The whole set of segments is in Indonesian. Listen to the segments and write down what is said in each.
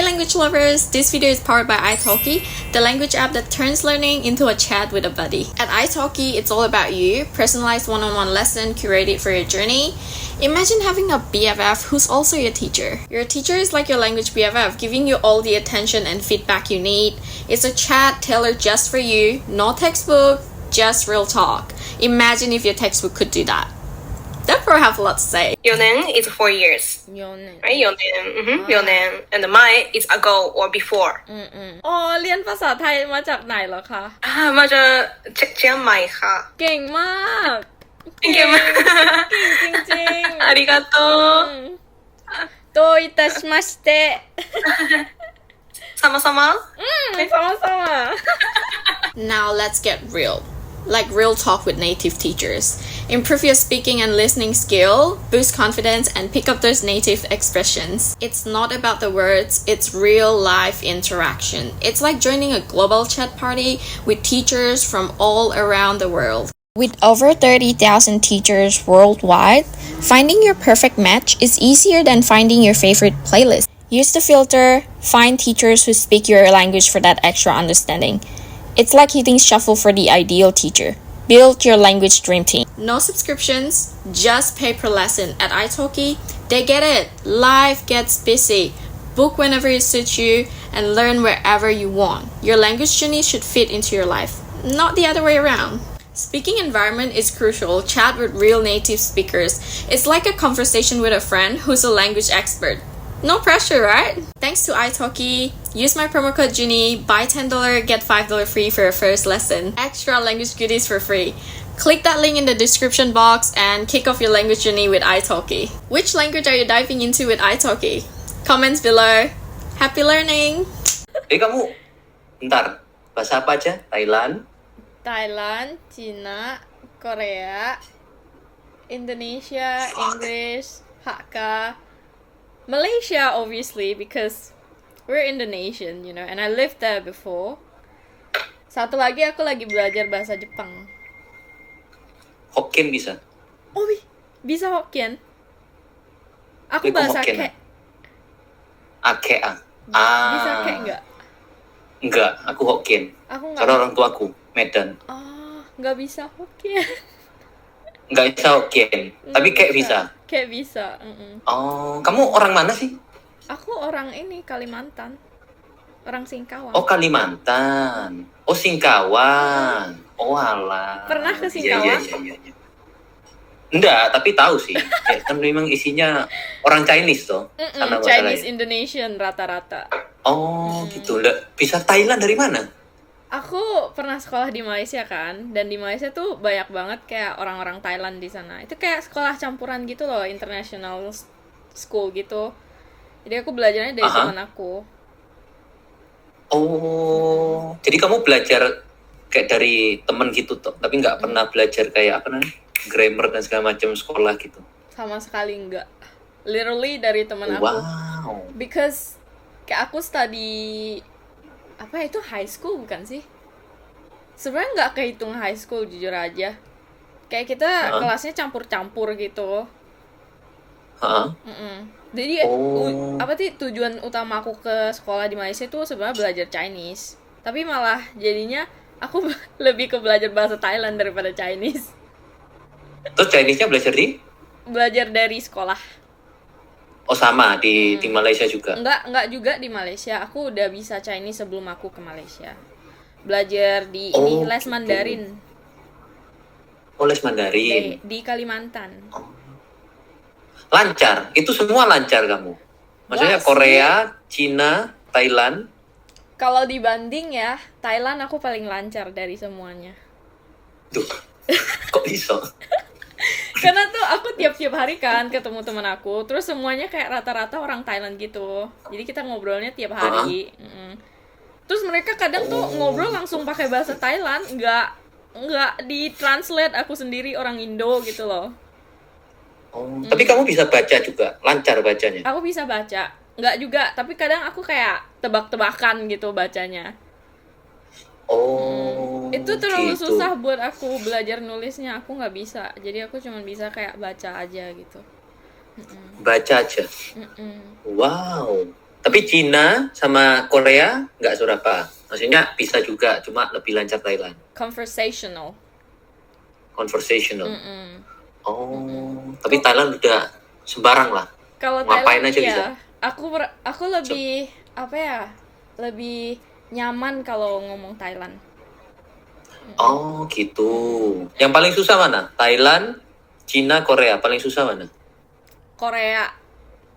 language lovers, this video is powered by italki, the language app that turns learning into a chat with a buddy. At italki, it's all about you, personalized one-on-one lesson curated for your journey. Imagine having a BFF who's also your teacher. Your teacher is like your language BFF, giving you all the attention and feedback you need. It's a chat tailored just for you, no textbook, just real talk. Imagine if your textbook could do that. That probably have a lot to say. Yonen is 4 years. Yonen. Right? Yonen. Yonen. And mine is ago or before. อ๋อเรียนภาษาไทยมาจากไหนเหรอคะ มาจากเชียงใหม่ค่ะ เก่งมาก เก่งมาก เก่งจริงๆ ありがとうどういたしまして様々sama-sama Now let's get real. Like real talk with native teachers. Improve your speaking and listening skill, boost confidence, and pick up those native expressions. It's not about the words, it's real life interaction. It's like joining a global chat party with teachers from all around the world. With over 30,000 teachers worldwide, finding your perfect match is easier than finding your favorite playlist. Use the filter, find teachers who speak your language for that extra understanding. It's like hitting shuffle for the ideal teacher. Build your language dream team. No subscriptions, just pay per lesson. At italki, they get it. Life gets busy. Book whenever it suits you and learn wherever you want. Your language journey should fit into your life, not the other way around. Speaking environment is crucial. Chat with real native speakers. It's like a conversation with a friend who's a language expert. No pressure, right? Thanks to italki, use my promo code Junie, buy $10, get $5 free for your first lesson. Extra language goodies for free. Click that link in the description box and kick off your language journey with italki. Which language are you diving into with italki? Comments below. Happy learning! Jadi kamu, bentar, bahasa apa aja? Thailand, Cina, Korea, Indonesia, English, Hakka, Malaysia, obviously, because we're Indonesian, you know, and I lived there before. Satu lagi aku lagi belajar bahasa Jepang. Hokkien bisa? Oh, bisa Hokkien? Aku Itu bahasa Hokkien, Kek. Ake Bisa Kek nggak? Enggak, aku Hokkien. Aku nggak. Karena orang tuaku, Medan. Nggak bisa Hokkien. Enggak bisa Hokkien, tapi Kek bisa. Kek bisa. Oh, kamu orang mana sih? Aku orang ini Kalimantan. Orang Singkawang. Oh, Kalimantan. Oh, Singkawang. Oh, alah. Pernah ke Singkawang? Iya. Enggak, tapi tahu sih. Ya, kan memang isinya orang Chinese tuh. Chinese Indonesian rata-rata. Oh, gitu. Bisa Thailand dari mana? Aku pernah sekolah di Malaysia kan, dan di Malaysia tuh banyak banget kayak orang-orang Thailand di sana. Itu kayak sekolah campuran gitu loh, international school gitu. Jadi aku belajarnya dari teman aku. Oh, jadi kamu belajar kayak dari temen gitu tuh, tapi nggak pernah belajar kayak apa namanya, grammar dan segala macam sekolah gitu? Sama sekali enggak. Literally dari teman aku. Wow. Because kayak aku study apa itu high school bukan sih? Sebenarnya nggak kehitung high school jujur aja. Kayak kita kelasnya campur-campur gitu. Jadi apa sih tujuan utama aku ke sekolah di Malaysia tuh sebenarnya belajar Chinese. Tapi malah jadinya aku lebih ke belajar bahasa Thailand daripada Chinese. Terus Chinese-nya Belajar dari sekolah. Oh sama di Malaysia juga? Enggak juga di Malaysia. Aku udah bisa Chinese sebelum aku ke Malaysia. Belajar di les gitu. Mandarin. Oh, les Mandarin. Di Kalimantan. Lancar? Itu semua lancar kamu? Maksudnya Korea, Cina, Thailand? Kalau dibanding ya, Thailand aku paling lancar dari semuanya. Duh, kok bisa? Karena tuh aku tiap-tiap hari kan ketemu teman aku, terus semuanya kayak rata-rata orang Thailand gitu. Jadi kita ngobrolnya tiap hari. Terus mereka kadang tuh ngobrol langsung pakai bahasa Thailand, nggak ditranslate aku sendiri orang Indo gitu loh. Oh, tapi kamu bisa baca juga, lancar bacanya? Aku bisa baca, nggak juga, tapi kadang aku kayak tebak-tebakan gitu bacanya. Oh, itu terlalu gitu. susah buat aku belajar nulisnya, aku nggak bisa. Jadi aku cuma bisa kayak baca aja gitu. Baca aja. Wow. Tapi Cina sama Korea nggak seberapa. Maksudnya bisa juga, cuma lebih lancar Thailand. Conversational. Conversational. Mm-mm. Oh, tapi Thailand udah sembarang lah. Kalau Ngapain Thailand aja ya, bisa. aku lebih apa ya? Lebih nyaman kalau ngomong Thailand. Oh, gitu. Yang paling susah mana? Thailand, Cina, Korea. Paling susah mana? Korea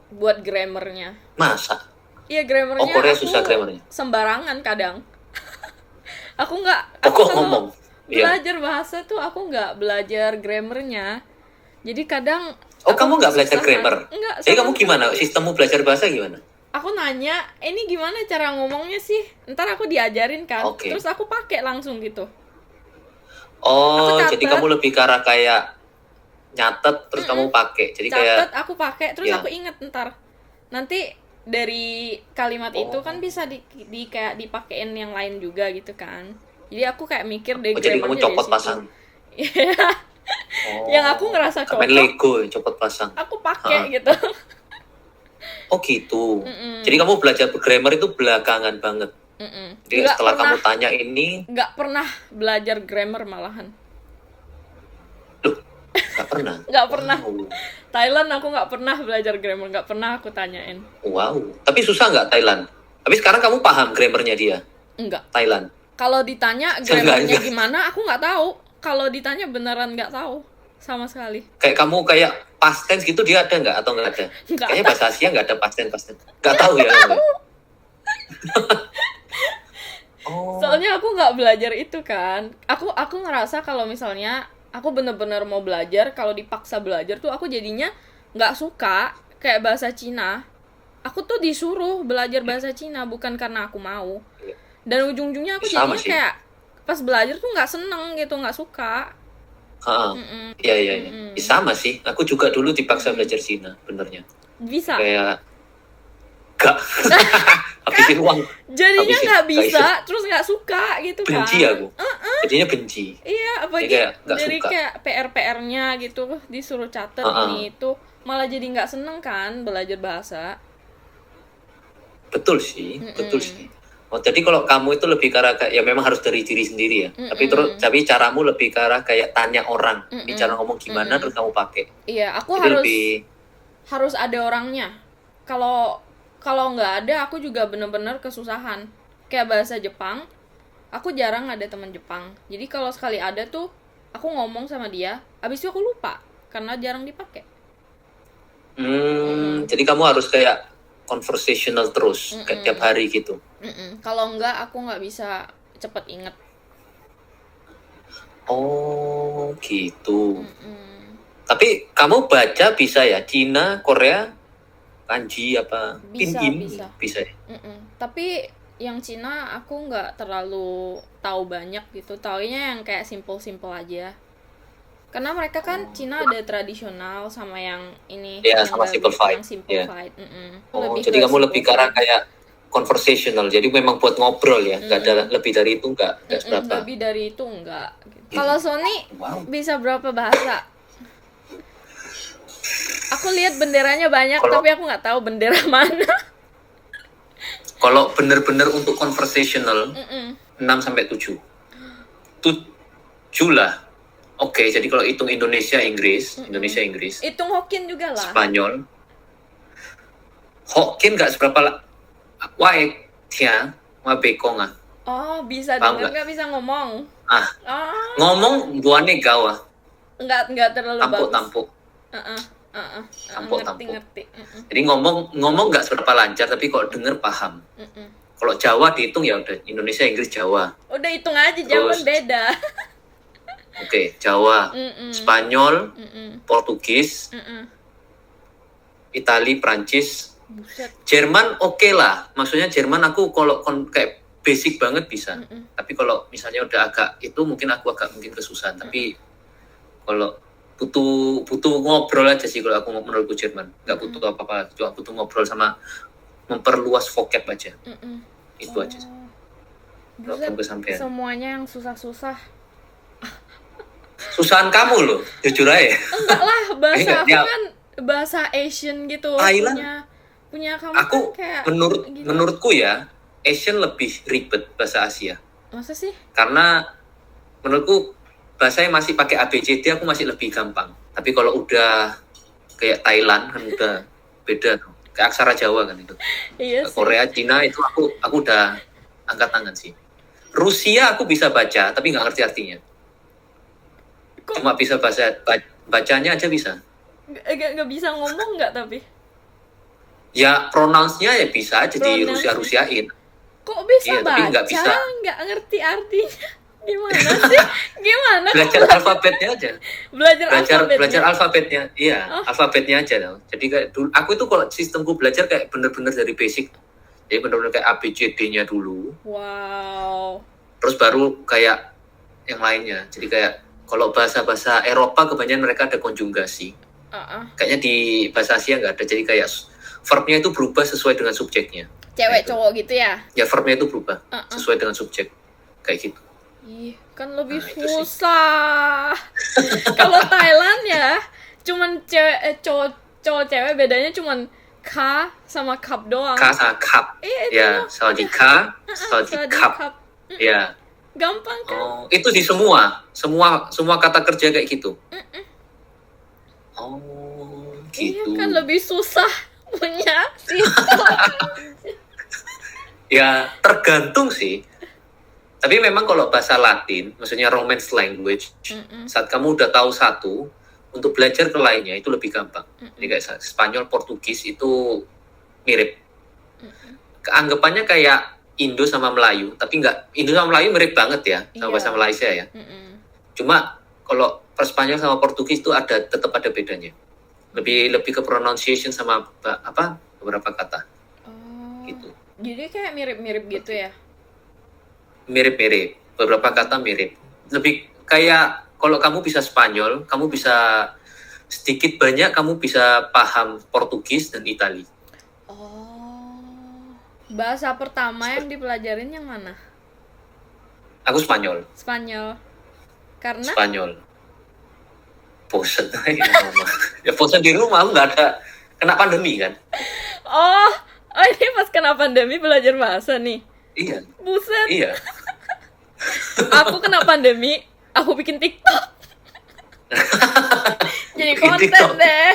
buat grammarnya. Masa? Iya, grammarnya Oh, Korea aku susah grammarnya. sembarangan kadang. Aku nggak. Pokok kalau ngomong. Iya. Belajar bahasa tuh aku nggak belajar grammarnya. Jadi kadang. Oh, aku kamu nggak belajar kesusahan. grammar? Enggak. Jadi sama kamu sekali. gimana? Sistemmu belajar bahasa gimana? Aku nanya, ini gimana cara ngomongnya sih? Ntar aku diajarin kan. Oke. Terus aku pakai langsung gitu. Oh, Aku jadi catet. kamu lebih ke arah kayak nyatet terus kamu pakai. Jadi Catet, kayak aku pakai, terus Ya. aku inget ntar. Nanti dari kalimat itu Oh. kan bisa di kayak dipakein yang lain juga gitu kan. Jadi aku kayak mikir deh oh, jadi kamu grammarnya copot dari situ. pasang. Iya. Oh. Yang aku ngerasa Kayak main cocok, Lego ya, copot pasang. aku pakai gitu. Oh, gitu. Mm-mm. Jadi kamu belajar grammar itu belakangan banget. Mm-mm. Jadi Nggak setelah pernah, kamu tanya ini, nggak pernah belajar grammar malahan. loh, nggak pernah. Nggak pernah. Wow. Thailand aku nggak pernah belajar grammar, nggak pernah aku tanyain. Wow. Tapi susah nggak Thailand? Tapi sekarang kamu paham grammarnya dia, Enggak. Thailand. Kalau ditanya Enggak, grammarnya enggak. gimana, aku nggak tahu. Kalau ditanya beneran nggak tahu sama sekali. Kayak kamu kayak past tense gitu dia ada nggak atau nggak ada? Nggak Kayaknya bahasa Asia nggak ada past tense. Nggak tahu ya kamu. Oh. Soalnya aku nggak belajar itu kan. Aku ngerasa kalau misalnya aku bener-bener mau belajar, kalau dipaksa belajar tuh aku jadinya nggak suka. Kayak bahasa Cina. Aku tuh disuruh belajar bahasa Cina bukan karena aku mau. Dan ujung-ujungnya aku Sama jadinya sih. kayak pas belajar tuh nggak seneng gitu, nggak suka. Heeh. Iya, iya, iya. Sama sih. Aku juga dulu dipaksa belajar Cina, benernya. Bisa. Kayak gak habisin uang. Jadinya habisin, nggak nggak bisa, bisa. terus nggak suka gitu kan. Benci aku. Jadinya benci. Iya, apalagi kayak nggak dari suka. kayak PR-nya gitu disuruh catet ini itu malah jadi nggak seneng kan belajar bahasa. Betul sih, betul sih. Oh, jadi kalau kamu itu lebih ke arah kayak ya memang harus dari diri sendiri ya. Tapi caramu lebih ke arah kayak tanya orang. Ini cara ngomong gimana terus kamu pakai. Iya, aku Jadi harus lebih harus ada orangnya. Kalau nggak ada, aku juga bener-bener kesusahan. Kayak bahasa Jepang, aku jarang ada teman Jepang. Jadi kalau sekali ada tuh, aku ngomong sama dia, abis itu aku lupa karena jarang dipakai. jadi kamu harus kayak conversational terus kayak tiap hari gitu. Kalau enggak, aku nggak bisa cepet inget. Oh, gitu. Tapi kamu baca bisa ya Cina, Korea, kanji apa? Bisa, Pinyin? bisa. Bisa ya? Tapi yang Cina aku nggak terlalu tahu banyak gitu. Taunya yang kayak simple-simple aja. Karena mereka kan Cina ada tradisional sama yang ini. Iya, yang sama bagus, simplified. Yang simplified. Oh, Lebih jadi ke kamu lebih ke arah simplified. kayak conversational. Jadi memang buat ngobrol ya. Nggak ada lebih dari itu nggak seberapa. Lebih dari itu enggak. Gitu. Kalau Sony Wow. bisa berapa bahasa? Aku lihat benderanya banyak, Kalau- tapi aku nggak tahu bendera mana. Kalau bener-bener untuk conversational 6 sampai 7. 7 lah. Oke, jadi kalau hitung Indonesia Inggris, Hitung Hokkien juga lah. Spanyol. Hokkien nggak seberapa lah. Wae tia, wa bekong ah. Oh, bisa Paham dengar nggak? nggak bisa ngomong. Ah, Oh, ngomong buane gawa. nggak terlalu bagus. Tampuk. Tampuk. Ngerti. Jadi ngomong nggak seberapa lancar, tapi kalau denger paham. Kalau Jawa dihitung ya udah Indonesia, Inggris, Jawa. Udah hitung aja, jangan Terus- beda. Oke, Jawa, Spanyol, Portugis, Itali, Prancis, Buset. Jerman oke lah. Maksudnya Jerman aku kalau kayak basic banget bisa. Tapi kalau misalnya udah agak itu mungkin aku agak mungkin kesusahan. Tapi kalau butuh ngobrol aja sih kalau aku menurutku Jerman. Nggak butuh apa-apa, cuma butuh ngobrol sama memperluas vocab aja. Itu aja. Kalau Buset, kamu kesampean. semuanya yang susah-susah. Susahan kamu loh, jujur aja. Enggak lah, bahasa Enggak, aku ya. kan bahasa Asian gitu. Thailand? punya. Punya kamu Aku kan kayak gitu. menurutku ya, Asian lebih ribet bahasa Asia. Masa sih? Karena menurutku bahasanya masih pakai ABCD aku masih lebih gampang. Tapi kalau udah kayak Thailand kan udah beda tuh. Kayak aksara Jawa kan itu. Iya sih. Korea, Cina itu aku udah angkat tangan sih. Rusia aku bisa baca tapi nggak ngerti artinya. Kok Cuma bisa bacanya aja bisa. nggak bisa ngomong nggak tapi? Ya pronounce-nya ya bisa aja di Pronounce-nya. Rusia-Rusiain. Kok bisa Iya, tapi nggak baca? bisa. Nggak ngerti artinya. Gimana sih? Gimana? Belajar alfabetnya aja. Belajar alfabetnya? Belajar alfabetnya. Iya, Oh. alfabetnya aja loh. Jadi kayak dulu aku itu kalau sistemku belajar kayak bener-bener dari basic. Jadi bener-bener kayak ABCD-nya dulu. Wow. Terus baru kayak yang lainnya. Jadi kayak kalau bahasa-bahasa Eropa kebanyakan mereka ada konjugasi. Kayaknya di bahasa Asia nggak ada. Jadi kayak verbnya itu berubah sesuai dengan subjeknya. Cewek Gitu. cowok gitu ya? Ya verbnya itu berubah sesuai dengan subjek. Kayak gitu. Ih, kan lebih Nah, itu sih. susah. Kalau Thailand ya, cuman cowok cewek bedanya cuman ka sama cup doang. Ka sama cup. Iya, itu Ya, doang. sawadika, sawadikap. Cup. Ya. Gampang kan? Oh, itu di semua kata kerja kayak gitu. Oh, Iya gitu. kan lebih susah punya sih. Ya, tergantung sih. Tapi memang kalau bahasa Latin, maksudnya Romance language, saat kamu udah tahu satu, untuk belajar ke lainnya itu lebih gampang. Jadi kayak Spanyol, Portugis itu mirip. Keanggapannya kayak Indo sama Melayu, tapi nggak, Indo sama Melayu mirip banget ya, sama Iya. bahasa Malaysia ya. Cuma kalau Spanyol sama Portugis itu tetap ada bedanya. Lebih ke pronunciation sama beberapa kata Oh, gitu. jadi kayak mirip-mirip gitu ya? Mirip-mirip, beberapa kata mirip. Lebih kayak kalau kamu bisa Spanyol, kamu bisa sedikit banyak kamu bisa paham Portugis dan Itali. Oh, bahasa pertama yang dipelajarin yang mana? Aku Spanyol. Spanyol. Karena? Spanyol. Bosen ya bosen di rumah, aku nggak ada, kena pandemi kan. Oh, ini pas kena pandemi belajar bahasa nih. Iya. Buset. Iya. Aku kena pandemi, aku bikin TikTok. Jadi Bikin konten TikTok. deh.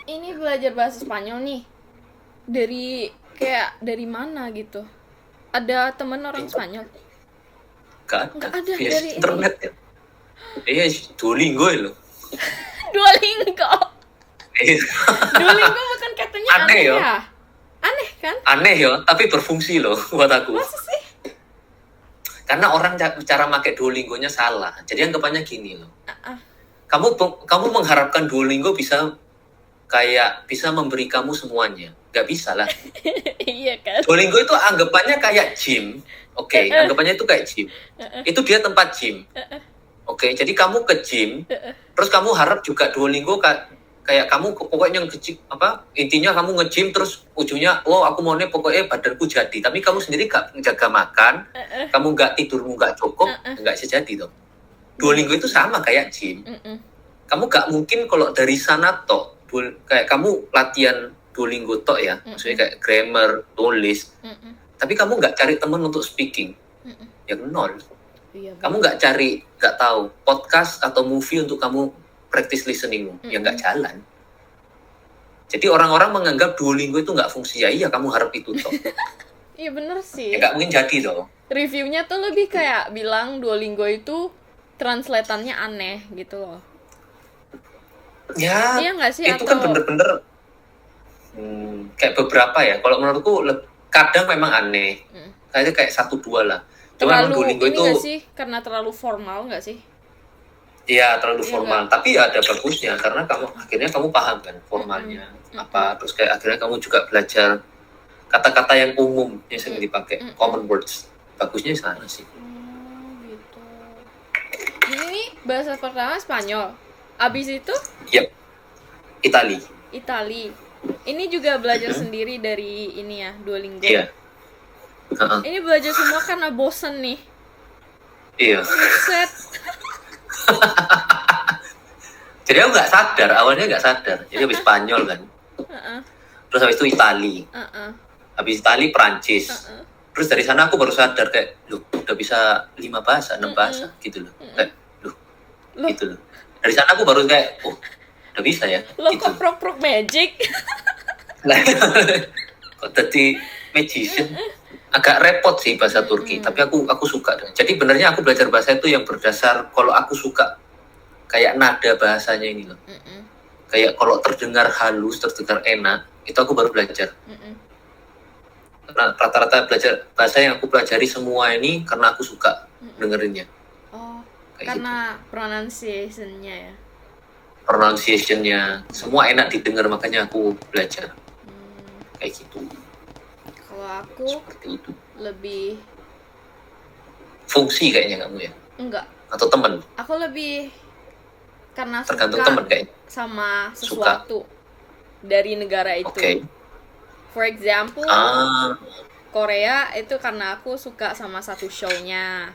Ini belajar bahasa Spanyol nih. Dari mana gitu? Ada temen orang Spanyol? Nggak ada. ada, Ya, dari internet ya. Iya, Duolingo ya lo. Duolingo. Iya. Duolingo bukan katanya Aneh aneh ya. ya? Aneh kan? Aneh ya, tapi berfungsi loh buat aku. Masa sih? Karena orang cara pakai Duolingo-nya salah. Jadi anggapannya gini loh. Ah. Kamu mengharapkan Duolingo bisa memberi kamu semuanya. Nggak bisa lah. Iya kan? Duolingo itu anggapannya kayak gym. Oke, anggapannya itu kayak gym. Itu dia tempat gym. Oke, jadi kamu ke gym, terus kamu harap juga Duolingo kayak kamu pokoknya intinya kamu nge-gym terus ujungnya aku maunya pokoknya badanku jadi, tapi kamu sendiri gak jaga makan, kamu nggak tidurmu nggak cukup, nggak bisa jadi dong. Duolingo itu sama kayak gym. Kamu gak mungkin kalau dari sana kayak kamu latihan Duolingo tok ya, maksudnya kayak grammar, tulis, tapi kamu nggak cari teman untuk speaking, ya nol. Iya, Kamu nggak tahu podcast atau movie untuk kamu practice listeningmu, ya nggak jalan. Jadi orang-orang menganggap Duolingo itu nggak fungsi, ya iya kamu harap itu toh. Iya bener sih. Ya nggak mungkin jadi dong. Reviewnya tuh lebih kayak bilang Duolingo itu translatannya aneh gitu loh. Ya, Iya nggak sih? itu kan bener-bener kayak beberapa ya. Kalau menurutku kadang memang aneh. Kayaknya kayak 1-2 lah. Cuma memang terlalu Duolingo ini itu nggak sih? Karena terlalu formal nggak sih? iya terlalu Iya formal. Tapi ya ada bagusnya karena akhirnya kamu paham kan formalnya apa. Terus kayak akhirnya kamu juga belajar kata-kata yang umum yang sering dipakai, common words. Bagusnya di sana sih. Gitu. Jadi ini bahasa pertama Spanyol. Abis itu Yap. Itali. Itali. Ini juga belajar sendiri dari ini ya, Duolingo. Iya. Ini belajar semua karena bosen nih. Iya. Set. Jadi aku nggak sadar, awalnya nggak sadar. Jadi habis Spanyol kan. Terus habis itu Itali. Habis Itali Prancis. Terus dari sana aku baru sadar kayak, loh, udah bisa 5 bahasa, 6 bahasa gitu loh. Kayak, loh, gitu loh. Dari sana aku baru kayak, oh, udah bisa ya. Lo gitu. kok prok magic? Kok tadi magician? Agak repot sih bahasa Turki, tapi aku suka. Jadi benernya aku belajar bahasa itu yang berdasar kalau aku suka kayak nada bahasanya ini loh. Kayak kalau terdengar halus, terdengar enak, itu aku baru belajar. Karena rata-rata belajar bahasa yang aku pelajari semua ini karena aku suka dengerinnya. Oh, kayak karena pronunciation-nya ya. Pronunciation-nya semua enak didengar, makanya aku belajar. Kayak gitu. Kalau aku Seperti itu. lebih Fungsi kayaknya kamu ya? enggak. Atau temen? Aku lebih karena Tergantung suka temen kayaknya. sama sesuatu dari negara itu. Oke. For example, Korea itu karena aku suka sama satu show-nya.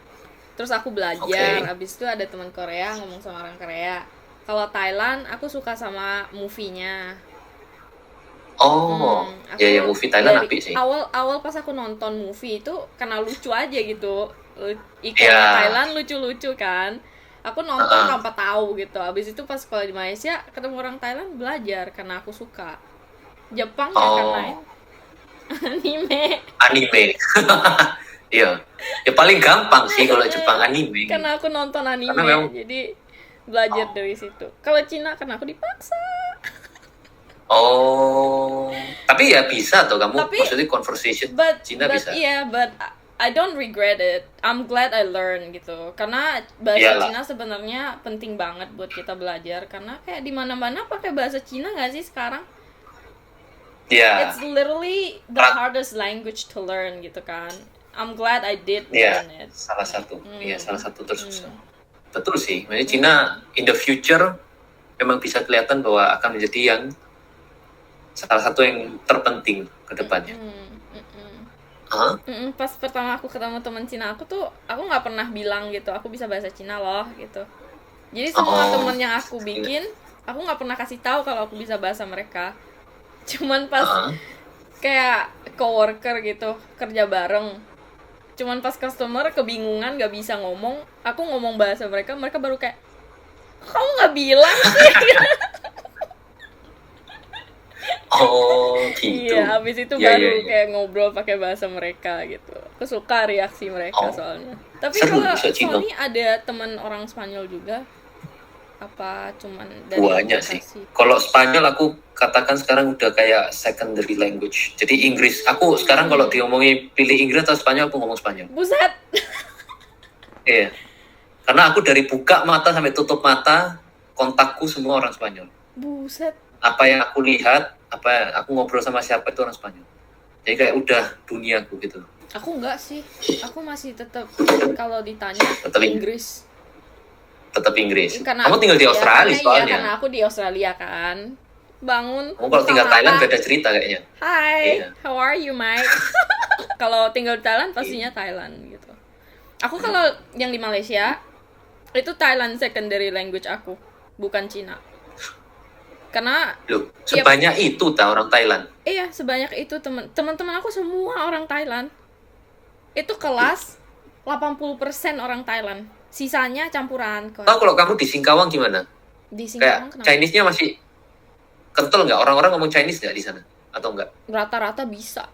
Terus aku belajar, habis itu ada teman Korea ngomong sama orang Korea. Kalau Thailand, aku suka sama movie-nya. Oh, ya movie Thailand apik sih. Awal pas aku nonton movie itu karena lucu aja gitu. Ikonnya Thailand lucu-lucu kan. Aku nonton tanpa tahu gitu. Habis itu pas sekolah di Malaysia ketemu orang Thailand, belajar karena aku suka. Jepang ya karena anime. Iya. Ya paling gampang sih kalau Jepang anime. Karena aku nonton anime, jadi belajar dari situ. Kalau Cina karena aku dipaksa. Oh, tapi ya bisa tuh kamu, maksudnya conversation Cina bisa. Iya, but I don't regret it. I'm glad I learn gitu. Karena bahasa Cina sebenarnya penting banget buat kita belajar karena kayak di mana-mana pakai bahasa Cina nggak sih sekarang? Yeah. It's literally the hardest language to learn gitu kan. I'm glad I did learn it. Salah satu. Iya, salah satu tersusah. Betul sih. Maksudnya Cina in the future memang bisa kelihatan bahwa akan menjadi yang salah satu yang terpenting ke depannya. Pas pertama aku ketemu teman Cina aku nggak pernah bilang gitu aku bisa bahasa Cina loh gitu. Jadi semua temen yang aku bikin aku nggak pernah kasih tahu kalau aku bisa bahasa mereka. Cuman pas kayak coworker gitu kerja bareng, cuman pas customer kebingungan nggak bisa ngomong, aku ngomong bahasa mereka baru kayak kamu nggak bilang sih. Oh gitu. Iya, habis itu baru kayak ngobrol pakai bahasa mereka gitu. Aku suka reaksi mereka soalnya. Tapi kalau Sony ada teman orang Spanyol juga? Apa cuman dari banyak sih. Kalau Spanyol aku katakan sekarang udah kayak secondary language. Jadi Inggris. Aku sekarang kalau diomongin pilih Inggris atau Spanyol, aku ngomong Spanyol. Buset. Iya. Karena aku dari buka mata sampai tutup mata, kontakku semua orang Spanyol. Buset. Apa yang aku lihat, aku ngobrol sama siapa itu orang Spanyol. Jadi kayak udah duniaku gitu. Aku enggak sih. Aku masih tetap kalau ditanya Inggris. Tetap Inggris. Karena kamu tinggal di Australia soalnya. Iya, karena aku di Australia kan. Bangun. Kamu kalau tinggal Thailand beda cerita kayaknya. Hi, how are you, Mike? Kalau tinggal di Thailand pastinya Thailand gitu. Aku kalau yang di Malaysia itu Thailand secondary language aku, bukan Cina. Karena sebanyak itu orang Thailand. Iya, sebanyak itu teman-teman aku semua orang Thailand. Itu kelas 80% orang Thailand. Sisanya campuran. Kalau kamu di Singkawang gimana? Di Singkawang kayak Chinese-nya masih kental nggak? Orang-orang ngomong Chinese nggak di sana? Atau enggak? Rata-rata bisa.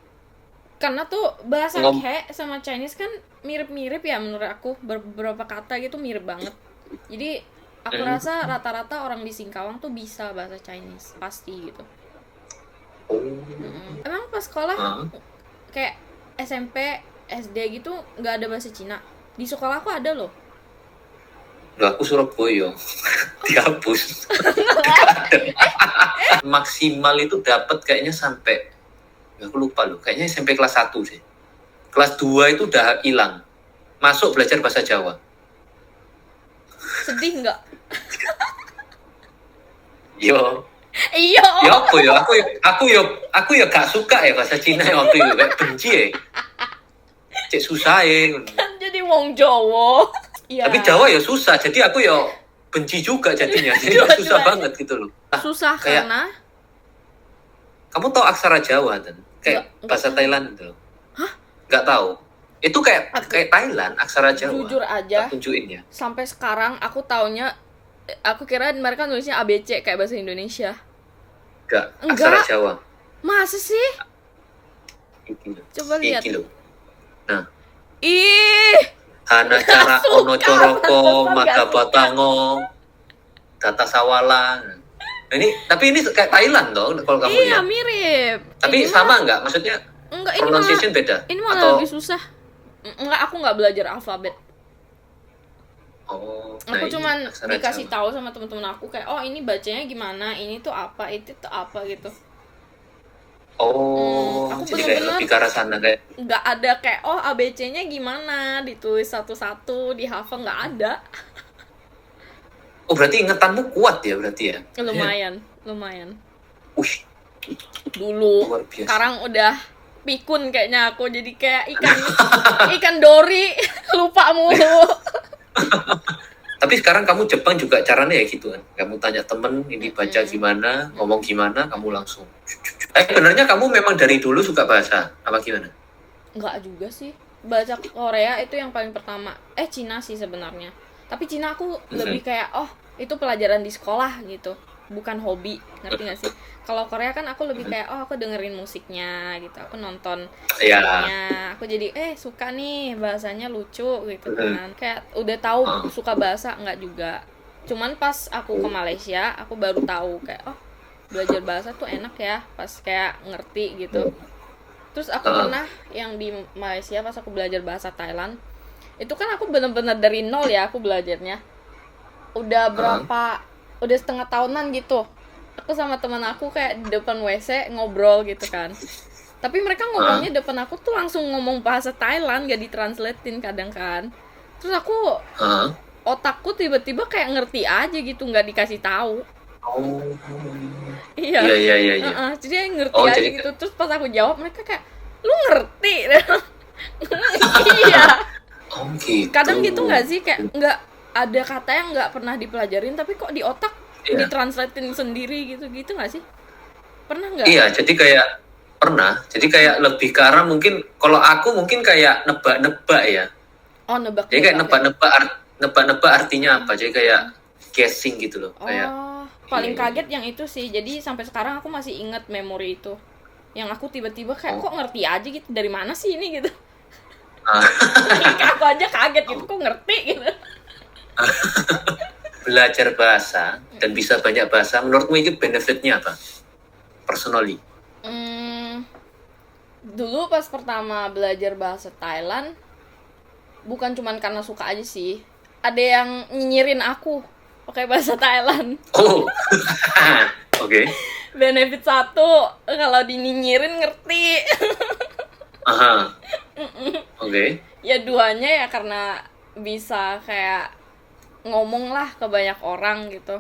Karena tuh bahasa Ke sama Chinese kan mirip-mirip ya menurut aku. Beberapa kata gitu mirip banget. Jadi aku rasa rata-rata orang di Singkawang tuh bisa bahasa Chinese. Pasti gitu. Emang pas sekolah kayak SMP, SD gitu nggak ada bahasa Cina? Di sekolah aku ada loh. Aku Surabaya dihapus. Maksimal itu dapat kayaknya sampai, aku lupa loh, kayaknya SMP kelas 1 sih. Kelas 2 itu udah hilang. Masuk belajar bahasa Jawa. Sedih nggak? Yo. Iya. Ya apa ya? Aku ya gak suka ya bahasa Cina waktu itu, kayak benci ya. Cek susah ya. Kan jadi wong Jawa. Ya. Tapi Jawa ya susah, jadi aku ya benci juga jadinya. Jadi susah banget gitu loh. Susah kayak, karena Kamu tahu aksara Jawa kan? Kayak Nggak bahasa tahu. Thailand itu. Hah? Nggak tahu. Itu kayak Thailand, aksara Jawa. Jujur aja, Tak tunjukin ya. sampai sekarang aku taunya, aku kira mereka nulisnya ABC kayak bahasa Indonesia. Enggak, Enggak. aksara Jawa. Masa sih? Iki loh. Coba lihat. Iki loh. Nah, Ih, hana cara suka, ono coroko pantesan maka nggak suka. batango data sawala. Nah, tapi ini kayak Thailand dong kalau kamu iya lihat. mirip. Tapi Ini sama nggak? Maksudnya enggak, ini pronunciation malah, beda? ini malah Atau lebih susah. Enggak, aku nggak belajar alfabet. oh, Aku ini cuman aksara dikasih Jawa. tahu sama teman-teman aku kayak, oh ini bacanya gimana, ini tuh apa, itu tuh apa gitu. Oh, aku jadi kayak bener-bener lebih ke arah sana kayak. Nggak ada kayak, oh ABC-nya gimana, ditulis satu-satu, dihafal, nggak ada. Oh, berarti ingetanmu kuat ya berarti ya? Lumayan. Wih, Dulu. luar biasa. Sekarang udah pikun kayaknya aku, jadi kayak ikan dori, lupa mulu. Tapi sekarang kamu Jepang juga caranya ya gitu kan? Kamu tanya temen ini baca gimana, ngomong gimana, kamu langsung. Sebenarnya kamu memang dari dulu suka bahasa apa gimana? Nggak juga sih. Baca Korea itu yang paling pertama. Cina sih sebenarnya. Tapi Cina aku lebih kayak, oh itu pelajaran di sekolah gitu, bukan hobi, ngerti nggak sih? Kalau Korea kan aku lebih kayak, oh aku dengerin musiknya gitu, aku nonton Ya. filmnya, aku jadi suka nih bahasanya lucu gitu kan. Kayak udah tahu suka bahasa nggak juga. Cuman pas aku ke Malaysia, aku baru tahu kayak, oh belajar bahasa tuh enak ya, pas kayak ngerti gitu. Terus aku pernah yang di Malaysia pas aku belajar bahasa Thailand, itu kan aku bener-bener dari nol ya aku belajarnya. Udah udah setengah tahunan gitu. Aku sama teman aku kayak di depan WC ngobrol gitu kan. Tapi mereka ngomongnya depan aku tuh langsung ngomong bahasa Thailand, gak ditranslatein kadang kan. Terus aku otakku tiba-tiba kayak ngerti aja gitu, nggak dikasih tahu. Oh. Iya. Iya. Jadi ngerti Oh, aja jadi- gitu. Terus pas aku jawab mereka kayak, lu ngerti? Iya. Oh gitu. Kadang gitu nggak sih, kayak nggak ada kata yang nggak pernah dipelajarin tapi kok di otak Iya. ditranslatein sendiri gitu nggak sih? Pernah nggak? Iya, jadi kayak pernah. Jadi kayak lebih ke arah mungkin kalau aku mungkin kayak nebak-nebak ya. Oh, nebak. Jadi kayak nebak-nebak artinya apa? Jadi kayak guessing gitu loh. Kayak Paling Iya. kaget yang itu sih. Jadi sampai sekarang aku masih ingat memori itu. Yang aku tiba-tiba kayak kok ngerti aja gitu. Dari mana sih ini gitu. Aku aja kaget gitu, kok ngerti gitu. belajar bahasa dan bisa banyak bahasa. Menurutmu itu benefitnya apa? Personally. Dulu pas pertama belajar bahasa Thailand, bukan cuman karena suka aja sih. Ada yang nyinyirin aku pakai bahasa Thailand. Oh. Oke. Benefit satu, kalau dinyinyirin ngerti. Aha. Oke. Ya duanya ya karena bisa kayak ngomong lah ke banyak orang gitu.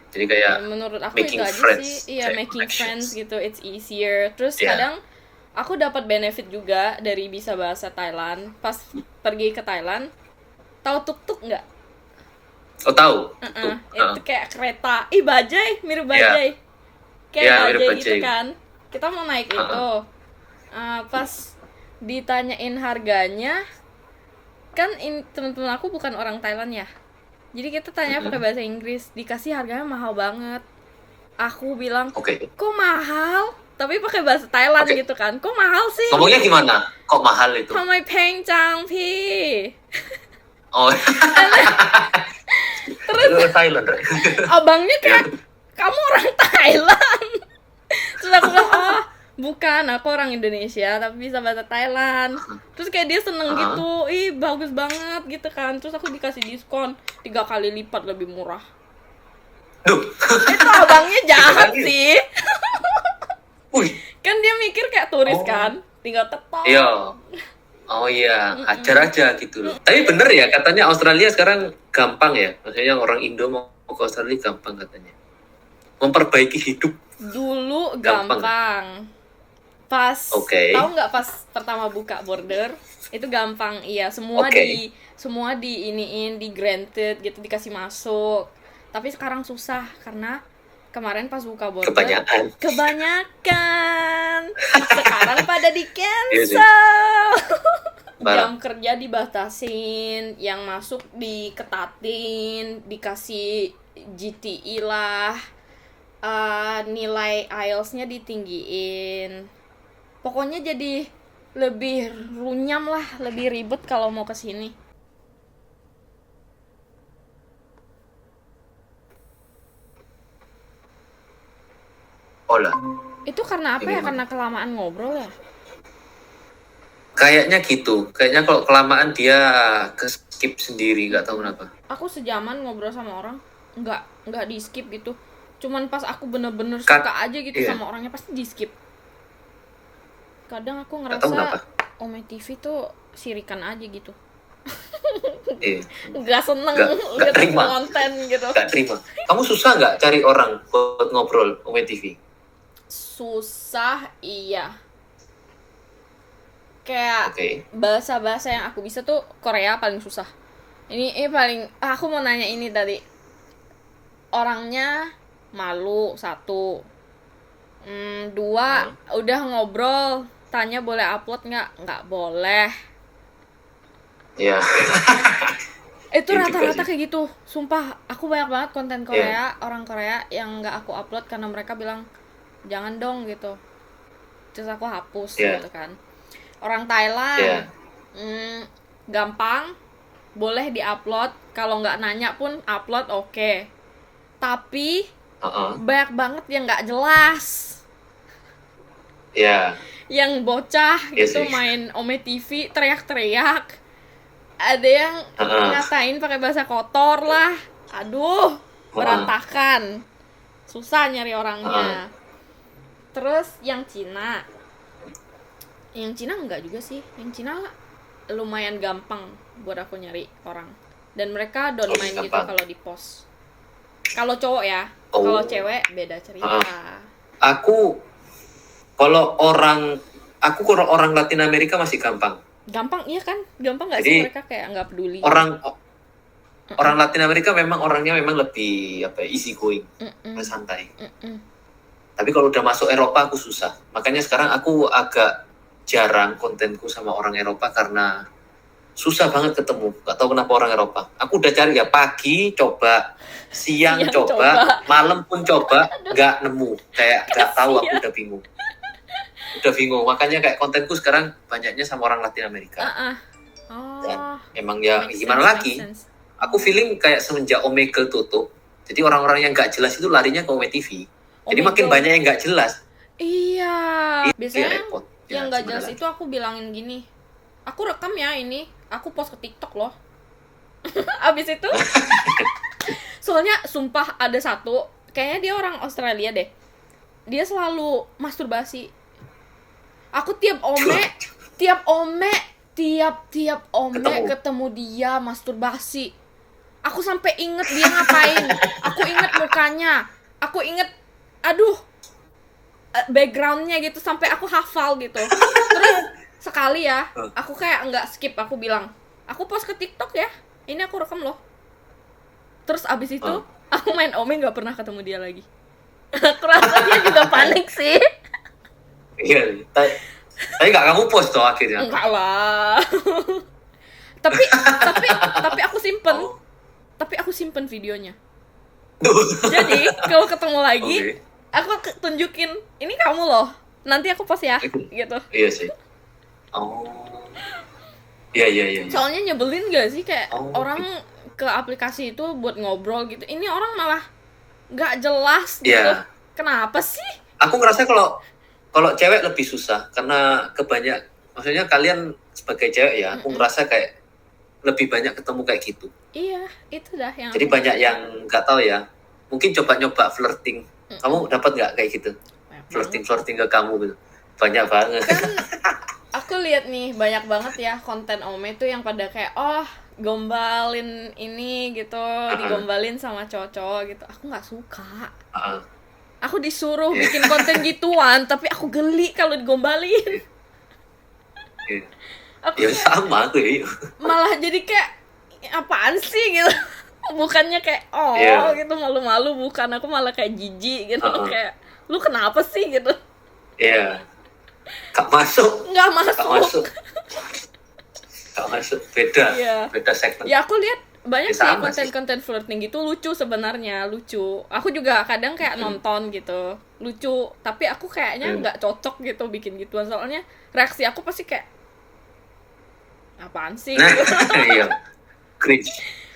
Jadi kayak Menurut aku making itu aja friends, sih. Iya, kayak making connections. friends gitu, it's easier. Terus Yeah. kadang aku dapat benefit juga dari bisa bahasa Thailand. Pas pergi ke Thailand, tahu tuk-tuk nggak? Oh tahu. Itu kayak kereta. Bajai, mirip Iya. bajai. Kayak Iya, bajai mirip gitu bajai. kan. Kita mau naik itu. Pas ditanyain harganya, kan teman-teman aku bukan orang Thailand ya. Jadi kita tanya pakai bahasa Inggris, dikasih harganya mahal banget. Aku bilang, Oke. kok mahal? Tapi pakai bahasa Thailand Oke. gitu kan. Kok mahal sih? Ngomongnya gimana? Kok mahal itu? Hamai peng jang pi. Oh. Terus Thailand. Right? Abangnya kayak, kamu orang Thailand. Terus aku bilang, oh bukan, aku orang Indonesia tapi bisa bahasa Thailand. Terus kayak dia seneng gitu, bagus banget gitu kan. Terus aku dikasih diskon 3 kali lipat lebih murah. Duh. Itu abangnya jahat Lagi. sih. Wih. Kan dia mikir kayak turis kan, tinggal tetok. Iya. Oh iya, ajar aja gitu loh. Tapi bener ya, katanya Australia sekarang gampang ya. Maksudnya orang Indo mau ke Australia gampang katanya. Memperbaiki hidup. Dulu Gampang. gampang. Pas, Oke. tahu nggak pas pertama buka border itu gampang, iya semua Oke. semua di iniin, di granted gitu, dikasih masuk. Tapi sekarang susah karena Kemarin pas buka border kebanyakan. Sekarang pada di cancel. Jam kerja dibatasin, yang masuk diketatin, dikasih GTE lah, nilai IELTS-nya ditinggiin. Pokoknya jadi lebih runyam lah, lebih ribet kalau mau kesini. Olah. Itu karena apa ya? Karena kelamaan ngobrol ya? Kayaknya gitu. Kayaknya kalau kelamaan dia ke-skip sendiri, nggak tahu kenapa. Aku sejaman ngobrol sama orang, nggak di-skip gitu. Cuman pas aku bener-bener suka aja gitu sama orangnya, pasti di-skip. Kadang aku ngerasa Ome TV tuh sirikan aja gitu. Nggak seneng lihat konten gitu. Nggak terima. Kamu susah nggak cari orang buat ngobrol Ome TV? Susah, iya. Kayak bahasa-bahasa yang aku bisa tuh Korea paling susah. Ini paling, aku mau nanya ini tadi. Orangnya malu, 1. 2, udah ngobrol, tanya boleh upload nggak boleh. Iya. Itu rata-rata kayak gitu. Sumpah, aku banyak banget konten Korea, orang Korea yang nggak aku upload karena mereka bilang jangan dong gitu. Terus aku hapus gitu kan. Orang Thailand gampang, boleh diupload. Kalau nggak nanya pun upload oke. Tapi banyak banget yang nggak jelas. Yang bocah gitu main Ome TV teriak-teriak. Ada yang ngatain pakai bahasa kotor lah. Aduh, berantakan. Susah nyari orangnya. Terus yang Cina enggak juga sih. Yang Cina lumayan gampang buat aku nyari orang. Dan mereka don't mind gitu kalau di post. Kalau cowok ya. Kalau cewek beda cerita. Kalau orang Latin Amerika masih gampang. Gampang, iya kan? Gampang nggak sih mereka kayak nggak peduli. Orang Latin Amerika memang orangnya memang lebih easy going, santai. Tapi kalau udah masuk Eropa aku susah. Makanya sekarang aku agak jarang kontenku sama orang Eropa karena susah banget ketemu. Gak tahu kenapa orang Eropa. Aku udah cari ya pagi coba, siang coba, malam pun coba, nggak nemu. Kayak nggak tahu, aku udah bingung. Makanya kayak kontenku sekarang banyaknya sama orang Latin Amerika. Dan emang ya gimana lagi? Aku feeling kayak semenjak Omegle tutup, jadi orang-orang yang nggak jelas itu larinya ke Ome TV. Jadi makin banyak yang nggak jelas. Iya. Biasanya yang nggak jelas itu aku bilangin gini, aku rekam ya ini, aku post ke TikTok loh. Abis itu, soalnya sumpah ada satu, kayaknya dia orang Australia deh. Dia selalu masturbasi. Aku tiap ome ketemu dia masturbasi. Aku sampai inget dia ngapain. Aku inget mukanya. Aku inget, backgroundnya gitu sampai aku hafal gitu. Terus sekali ya, aku kayak nggak skip, aku bilang, aku post ke TikTok ya. Ini aku rekam loh. Terus abis itu aku main ome nggak pernah ketemu dia lagi. Aku rasa dia juga panik sih. Iya, tapi nggak kamu post toh akhirnya? Enggak lah. tapi aku simpen. Tapi aku simpen videonya. Jadi kalau ketemu lagi, aku tunjukin, ini kamu loh. Nanti aku post ya, gitu. Iya sih. Iya. Soalnya nyebelin gak sih kayak orang ke aplikasi itu buat ngobrol gitu. Ini orang malah nggak jelas gitu. Kenapa sih? Aku ngerasa kalau cewek lebih susah karena maksudnya kalian sebagai cewek ya, aku ngerasa kayak lebih banyak ketemu kayak gitu. Iya, itu dah yang. Jadi banyak yang nggak tahu ya, mungkin coba-nyoba flirting. Kamu dapat nggak kayak gitu? Flirting ke kamu gitu. Banyak banget. Kan aku lihat nih banyak banget ya konten ome tuh yang pada kayak gombalin ini gitu, digombalin sama cowok-cowok gitu. Aku nggak suka. Aku disuruh bikin konten gituan, tapi aku geli kalau digombalin. Ya sama aku ya. Malah jadi kayak apaan sih gitu. Bukannya kayak Iya. gitu malu-malu, bukan, aku malah kayak jijik gitu. Uh-uh. Kayak lu kenapa sih gitu. Iya. Gak masuk. Nggak Gak masuk. masuk. Beda. Iya. Beda segmen. Ya aku lihat banyak Ya, sih sama konten-konten flirting gitu lucu sebenarnya, lucu. Aku juga kadang kayak nonton gitu, lucu. Tapi aku kayaknya nggak cocok gitu bikin gituan, soalnya reaksi aku pasti kayak apaan sih? Nah, Gitu. iya. Cringe.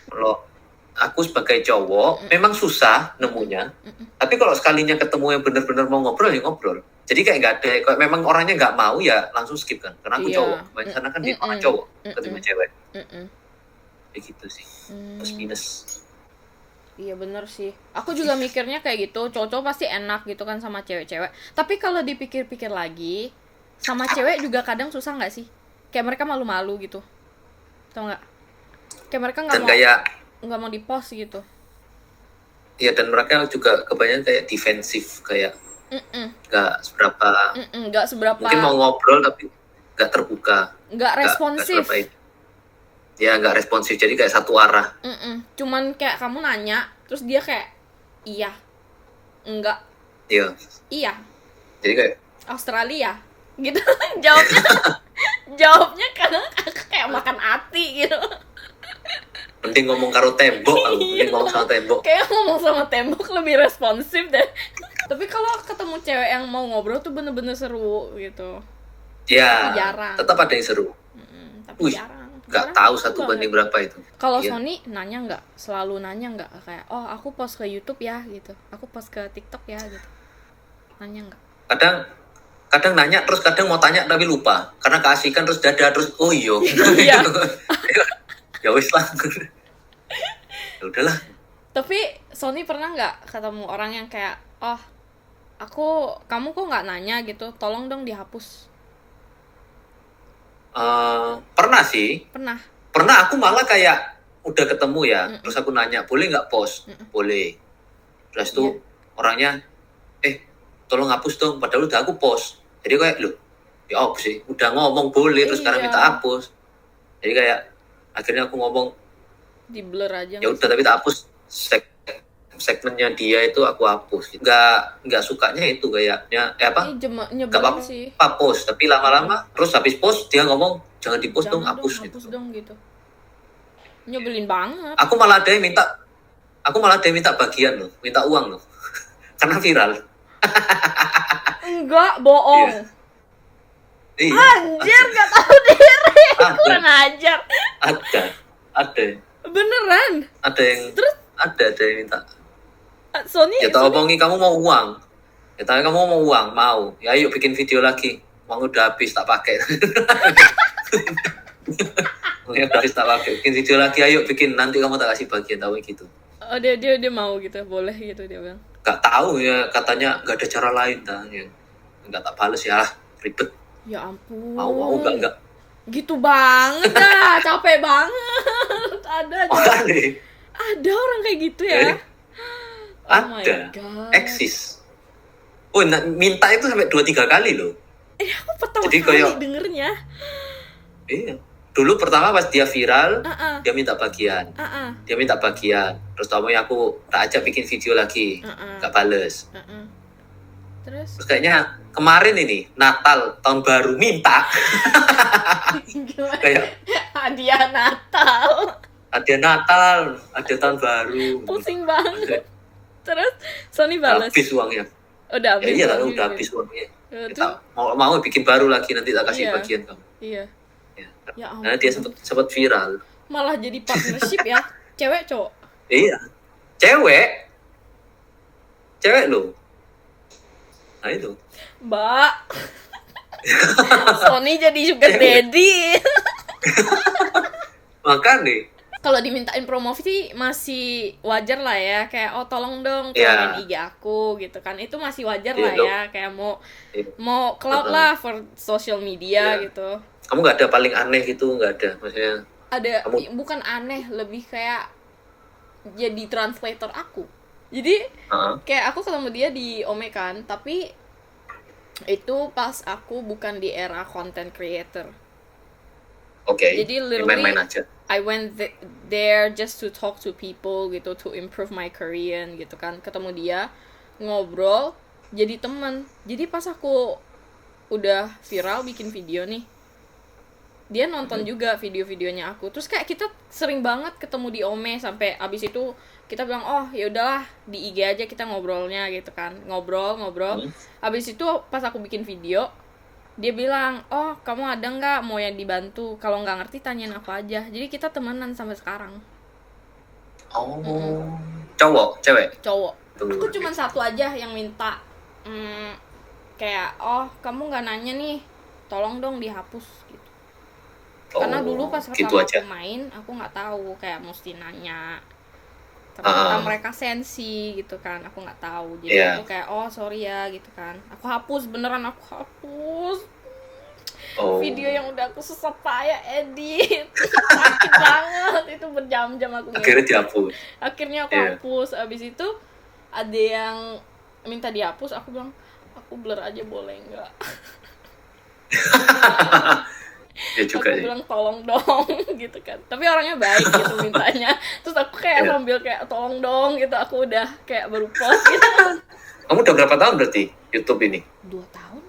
Kalau aku sebagai cowok memang susah nemunya. Tapi kalau sekalinya ketemu yang benar-benar mau ngobrol ya ngobrol. Jadi kayak nggak ada, kalau memang orangnya nggak mau ya langsung skip kan. Karena aku Iya. cowok. Karena kan dia orang cowok ketimbang cewek. Mm-mm. Kayak gitu sih. Plus minus. Iya bener sih. Aku juga mikirnya kayak gitu, cowok pasti enak gitu kan sama cewek-cewek. Tapi kalau dipikir-pikir lagi, sama cewek juga kadang susah nggak sih? Kayak mereka malu-malu gitu, tau nggak? Kayak mereka Dan kayak nggak mau di-post gitu. ya, dan mereka juga kebanyakan kayak defensif, kayak nggak seberapa, Nggak seberapa, mungkin mau ngobrol tapi nggak terbuka, nggak responsif. seberapa itu. Ya nggak responsif, jadi kayak satu arah. Cuman kayak kamu nanya, terus dia kayak iya, enggak, Iya, iya, jadi kayak Australia gitu. jawabnya kadang kayak makan hati gitu. penting ngomong karo tembok, penting ngomong sama tembok. Kayak ngomong sama tembok lebih responsif deh. Tapi kalau ketemu cewek yang mau ngobrol tuh bener-bener seru gitu. Ya, Jarang. tetap ada yang seru. Tapi Wih, jarang. nggak Jarang tahu banget. satu banding berapa itu. Kalau Iya. Sony nanya nggak? Selalu nanya nggak? Kayak, oh aku post ke YouTube ya gitu. Aku post ke TikTok ya gitu. Nanya nggak? Kadang nanya, terus kadang mau tanya tapi lupa karena keasikan, terus dada, terus oh iya. Iya. Ya wis lah. Ya udahlah. Tapi Sony pernah nggak ketemu orang yang kayak, oh kamu kok nggak nanya gitu? Tolong dong dihapus. Pernah sih. Pernah aku malah kayak udah ketemu ya, terus aku nanya, boleh nggak post? Boleh. Terus tuh orangnya, tolong hapus dong, padahal udah aku post. Jadi kayak, loh, ya apa sih? Udah ngomong boleh, terus sekarang Iya. minta hapus. Jadi kayak, akhirnya aku ngomong, Di blur aja. ya udah tapi tak hapus segmennya dia itu aku hapus. Nggak sukanya itu kayaknya, Nyebelin nggak sih. apa post, tapi lama-lama terus habis post dia ngomong jangan di post dong, Jangan hapus hapus gitu. dong gitu. Nyebelin banget. Aku malah ada yang minta bagian loh, minta uang loh. Karena viral. Enggak, bohong. Iya. Anjir, gak tahu diri. Ada. Kurang ajar. Ada Beneran. Terus ada yang minta. Sony Ya tak omongi kamu mau uang. Ya tak kamu mau uang, mau. Ya ayo bikin video lagi. Uang udah habis tak pakai. Uangnya udah habis tak pakai. Bikin video lagi, ayo bikin, nanti kamu tak kasih bagian, tahu gitu. Oh, dia mau gitu, boleh gitu dia bilang. Gak tahu ya, katanya gak ada cara lain dah. Ya. Nggak tak bales ya, ribet. Ya ampun. Mau enggak. Gitu banget dah, capek banget. Ada orang kayak gitu ya. Oh my Ada. God. Eksis. Oh, minta itu sampai 2-3 kali loh. Aku pertama Jadi kali kayak- dengernya. Iya. Dulu pertama pas dia viral, Uh-uh. dia minta bagian. Uh-uh. Dia minta bagian. Terus tamunya aku tak ajak bikin video lagi. Gak bales. Uh-uh. Terus Terus kayaknya kemarin ini, Natal, tahun baru, minta. gimana? Kayak Hadiah Natal. ada Natal, ada tahun baru. Pusing banget. Terus Sony balas. Habis uangnya. Udah Ya habis. iya, lagi. udah habis uangnya. Ya, Kita mau bikin baru lagi, nanti tak kasih Iya. bagian kamu. Iya. Ya. Ya ampun. Karena dia sempat viral. Malah jadi partnership ya. Cewek cowok. Iya. Cewek loh. Nah itu. Mbak. Sony jadi sugar daddy. Makanya. Kalau dimintain promosi masih wajar lah ya, kayak oh tolong dong Iya. komen IG aku gitu kan, itu masih wajar Iya lah dong. ya, kayak Iya. mau cloud lah for social media Iya. gitu. Kamu nggak ada paling aneh gitu, nggak ada. Maksudnya, Ada Kamu- bukan aneh, lebih kayak jadi translator aku. Jadi kayak aku ketemu dia di Ome kan, tapi itu pas aku bukan di era content creator. Oke. Jadi literally main-main aja. I went there just to talk to people gitu, to improve my Korean gitu kan. Ketemu dia, ngobrol, jadi teman. Jadi pas aku udah viral bikin video nih, dia nonton juga video-videonya aku. Terus kayak kita sering banget ketemu di Ome, sampai abis itu kita bilang, oh ya udahlah di IG aja kita ngobrolnya gitu kan. Ngobrol. Abis itu pas aku bikin video, dia bilang, oh kamu ada nggak mau yang dibantu, kalau nggak ngerti tanyain aku aja. Jadi kita temenan sampai sekarang. Oh. Cowok, cewek? Cowok. Tuh. Aku cuma satu aja yang minta, kayak, oh kamu nggak nanya nih, tolong dong dihapus gitu. Karena dulu pas gitu pertama aja. aku main, aku nggak tahu kayak mesti nanya. Ternyata mereka sensi gitu kan, aku nggak tahu. Jadi aku kayak, oh sorry ya gitu kan. Aku hapus, beneran aku hapus. Video yang udah aku susah payah edit. Sakit banget, itu berjam-jam aku Akhirnya dihapus. Akhirnya aku hapus. Abis itu ada yang minta dihapus, aku bilang, aku blur aja boleh nggak? Ya juga aku bilang tolong dong gitu kan, tapi orangnya baik gitu mintanya. Terus aku kayak sambil kayak tolong dong gitu, aku udah kayak baru post gitu. Kamu udah berapa tahun berarti YouTube ini? 2 tahun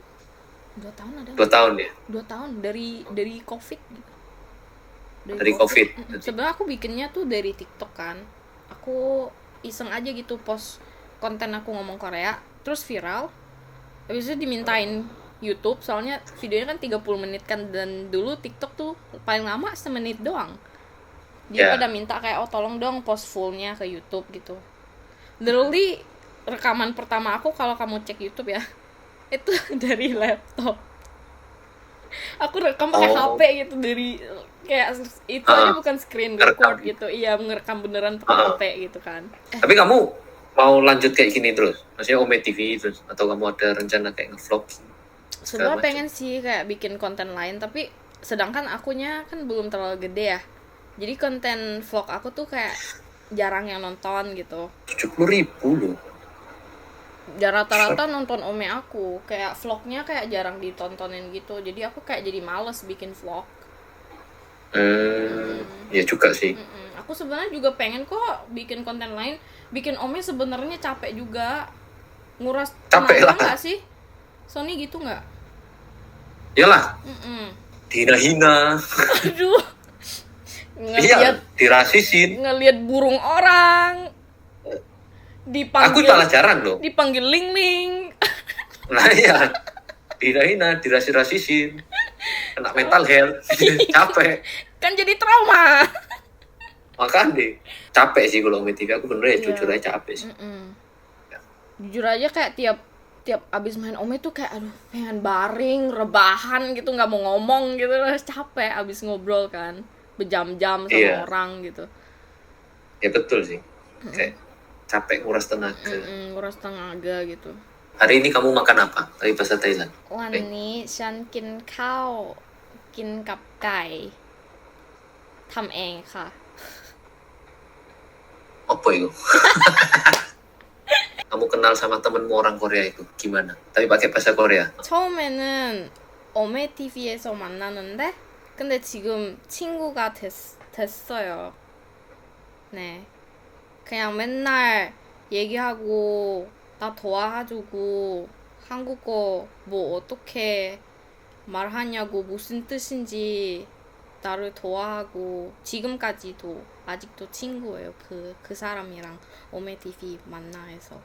ada. 2 tahun ya? 2 tahun dari COVID gitu. Dari COVID. Sebenarnya aku bikinnya tuh dari TikTok kan, aku iseng aja gitu post konten aku ngomong Korea, terus viral. Habis itu dimintain YouTube, soalnya videonya kan 30 menit kan, dan dulu TikTok tuh paling lama semenit doang. Dia pada minta kayak, oh tolong dong post fullnya ke YouTube gitu. Literally rekaman pertama aku, kalau kamu cek YouTube ya, itu dari laptop. Aku rekam pakai HP gitu, dari kayak itu aja bukan screen record gitu. Iya, ngerekam beneran pakai HP gitu kan. Tapi kamu mau lanjut kayak gini terus? Maksudnya Ome TV terus, atau kamu ada rencana kayak nge-vlog? Sebenarnya pengen sih kayak bikin konten lain, tapi sedangkan akunya kan belum terlalu gede ya. Jadi konten vlog aku tuh kayak jarang yang nonton gitu. 70.000 loh. Rata-rata nonton Ome aku, kayak vlognya kayak jarang ditontonin gitu. Jadi aku kayak jadi males bikin vlog. Ya juga sih. Aku sebenarnya juga pengen kok bikin konten lain. Bikin Ome sebenarnya capek juga. Nguras Capek tenaga lah. nggak sih? Sony gitu nggak? Iyalah. Dihina-hina. Aduh. Iya, dirasisin. Ngelihat burung orang. Aku Dipanggil. malah jarang loh. Dipanggil ling-ling. Nah iya, dihina, dirasi-rasisin. Kena mental health. Capek. Kan jadi trauma. Makanya capek sih kalau Ome TV. Aku bener ya jujur aja capek sih. Jujur aja kayak tiap abis main Ome tuh kayak aduh pengen baring, rebahan gitu, nggak mau ngomong gitu, capek abis ngobrol kan berjam-jam sama orang gitu. Ya betul sih, kayak capek nguras tenaga. Nguras tenaga gitu. Hari ini kamu makan apa? Dari bahasa Thailand. วันนี้ฉันกินข้าวกินกับไก่ทำเองค่ะ Apa itu? Kamu kenal sama temenmu orang Korea itu gimana? Tapi pakai bahasa Korea. 처음에는 어메 TV에서 만나는데 근데 지금 친구가 됐어요. 네. 그냥 맨날 얘기하고 나 도와주고 한국어 뭐 어떻게 말하냐고 무슨 뜻인지 나를 도와하고 지금까지도 아직도 친구예요. 그 사람이랑 어메 TV 만나서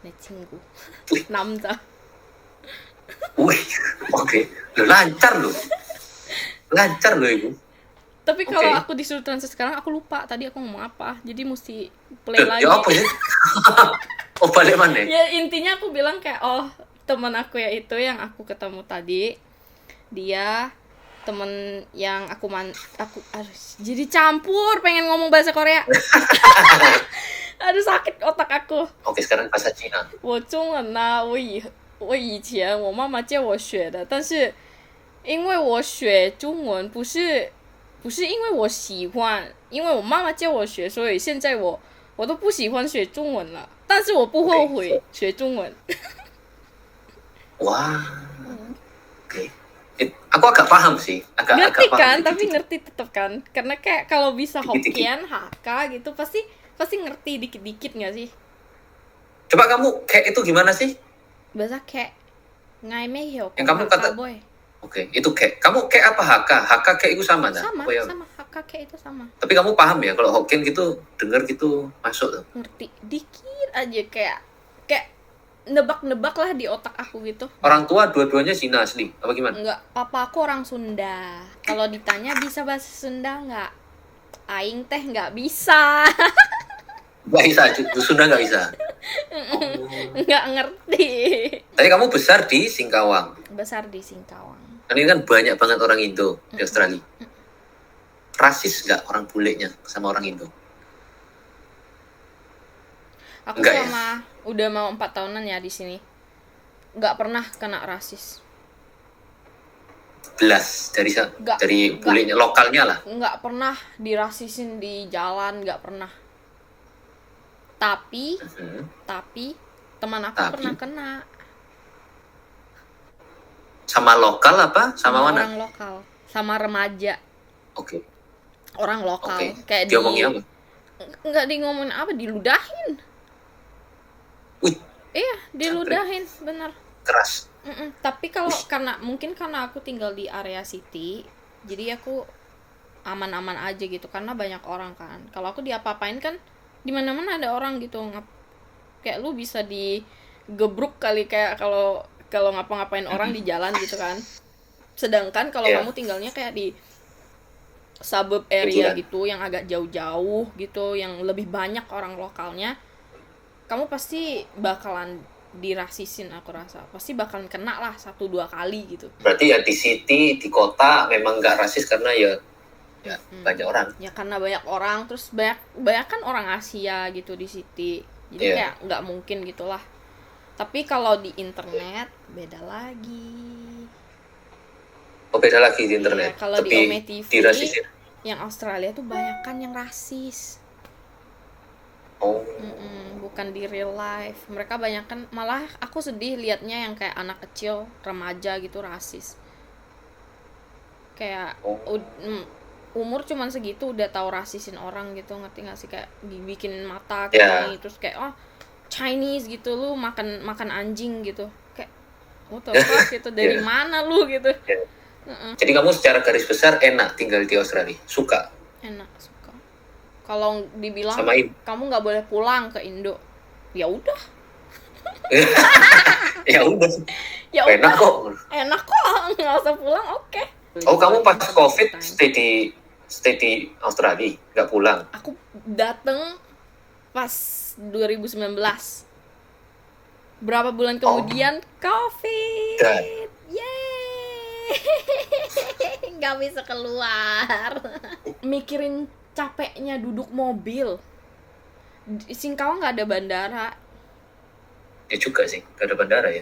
내 친구. 남자. Wih, oke. Loh, lancar loh. Lancar loh itu. Tapi kalau aku disuruh translate sekarang aku lupa tadi aku ngomong apa. Jadi mesti play lagi. Ya apa ya? Oh, balik mana? Ya intinya aku bilang kayak teman aku ya itu yang aku ketemu tadi. Dia temen yang aku jadi campur pengen ngomong bahasa Korea. Aduh sakit otak aku. Oke, sekarang bahasa Cina. 我中文呢，我以前我妈妈教我学的，但是因为我学中文不是因为我喜欢，因为我妈妈教我学，所以现在我都不喜欢学中文了，但是我不后悔学中文。 Wah. Oke. Aku agak paham sih, agak ngerti paham kan, dikit-dikit. tapi ngerti tetap kan, karena kayak kalau bisa Dikit-dikit. Hokkien, Hakka gitu pasti ngerti dikit-dikit nggak sih? Coba kamu kayak itu gimana sih? Bahasa kayak ngai mei hiểu Yang không kamu Hakka kata- boy. Oke, itu kayak kamu kayak apa Hakka? Hakka kayak itu sama dah? Sama, Apa ya? sama Hakka kayak itu sama. Tapi kamu paham ya kalau Hokkien gitu denger gitu masuk tuh. Ngerti dikit aja kayak nebak-nebak lah di otak aku gitu. Orang tua dua-duanya Cina asli, apa gimana? Enggak, papa aku orang Sunda. Kalau ditanya bisa bahasa Sunda nggak? Aing teh nggak bisa. Nggak bisa, Sunda nggak bisa. Nggak ngerti. Tadi kamu besar di Singkawang. Besar di Singkawang. Kan ini kan banyak banget orang Indo di Australia. Rasis nggak orang bulenya sama orang Indo? Aku Enggak ya? selama udah mau 4 tahunan ya di sini, nggak pernah kena rasis. Belas dari Nggak, dari nggak. bulenya lokalnya lah. Nggak pernah dirasisin di jalan, nggak pernah. Tapi teman aku Tapi? pernah kena. Sama lokal apa? Sama mana? Orang lokal, sama remaja. Oke. Orang lokal. Oke. Kayak Dia ngomongin apa? nggak di ngomongin apa, diludahin. Wih, Iya, diludahin, bener. keras. Tapi kalau karena aku tinggal di area city, jadi aku aman-aman aja gitu karena banyak orang kan. Kalau aku diapa-apain kan di mana-mana ada orang gitu. Kayak lu bisa digebruk kali kayak kalau ngapa-ngapain orang di jalan gitu kan. Sedangkan kalau Iya. kamu tinggalnya kayak di suburb area Pinggiran. gitu yang agak jauh-jauh gitu, yang lebih banyak orang lokalnya, kamu pasti bakalan dirasisin, aku rasa pasti bakalan kena lah 1-2 kali gitu. Berarti ya di city, di kota memang nggak rasis karena ya banyak orang. Ya karena banyak orang, terus banyak kan orang Asia gitu di city, jadi Iya. kayak nggak mungkin gitulah. Tapi kalau di internet beda lagi. Oh, beda lagi di internet. Iya, kalau di Tapi Ome TV dirasisin. yang Australia tuh banyak kan yang rasis. Oh. Bukan di real life. Mereka banyak kan, malah aku sedih liatnya yang kayak anak kecil, remaja gitu rasis. Kayak Oh. umur cuman segitu udah tahu rasisin orang gitu, ngerti gak sih, kayak bikin mata Ya. gini, terus kayak oh Chinese gitu, lu makan anjing gitu, kayak what the fuck gitu, dari Ya. mana lu gitu. Ya. Jadi kamu secara garis besar enak tinggal di Australia, suka Enak, suka. Kalau dibilang sama ibu. kamu nggak boleh pulang ke Indo, ya udah Ya udah, ya enak udah, kok. enak kok, nggak usah pulang, oke. Oh, kamu pas COVID stay di Australia, nggak pulang? Aku dateng pas 2019. Berapa bulan kemudian COVID. Dan Yeay. Nggak bisa keluar. Mikirin capeknya duduk mobil. Di Singkawang nggak ada bandara. ya juga sih, nggak ada bandara ya.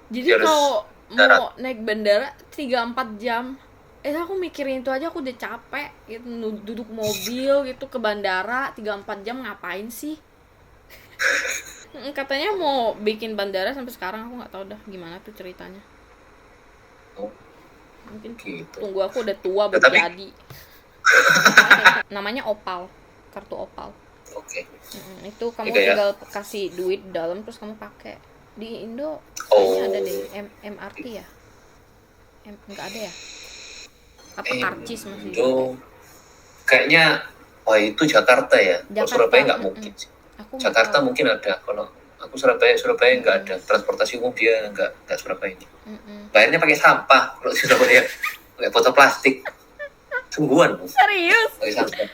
Jadi Harus kalau darat. mau naik bandara 3-4 jam. Aku mikirin itu aja aku udah capek gitu, duduk mobil gitu ke bandara 3-4 jam ngapain sih? Katanya mau bikin bandara, sampai sekarang aku nggak tahu dah gimana tuh ceritanya. Oh, Mungkin gitu. tunggu aku udah tua Ya, belum tapi- jadi. Namanya Opal, kartu Opal. Oke. Itu kamu Gitu ya. tinggal kasih duit dalam terus kamu pakai. Di Indo kayaknya ada deh MRT ya. Nggak ada ya? Apa karcis masih? Indo kayaknya, wah itu Jakarta ya. Kalau Jakarta, Surabaya nggak mungkin sih. Aku nggak Jakarta tahu. mungkin ada. Kalau aku Surabaya nggak ada transportasi umum, dia nggak Surabaya ini. Bayarnya pakai sampah kalau di Surabaya, pakai botol plastik. Sungguhan, Bu. Serius? Pakai sampah.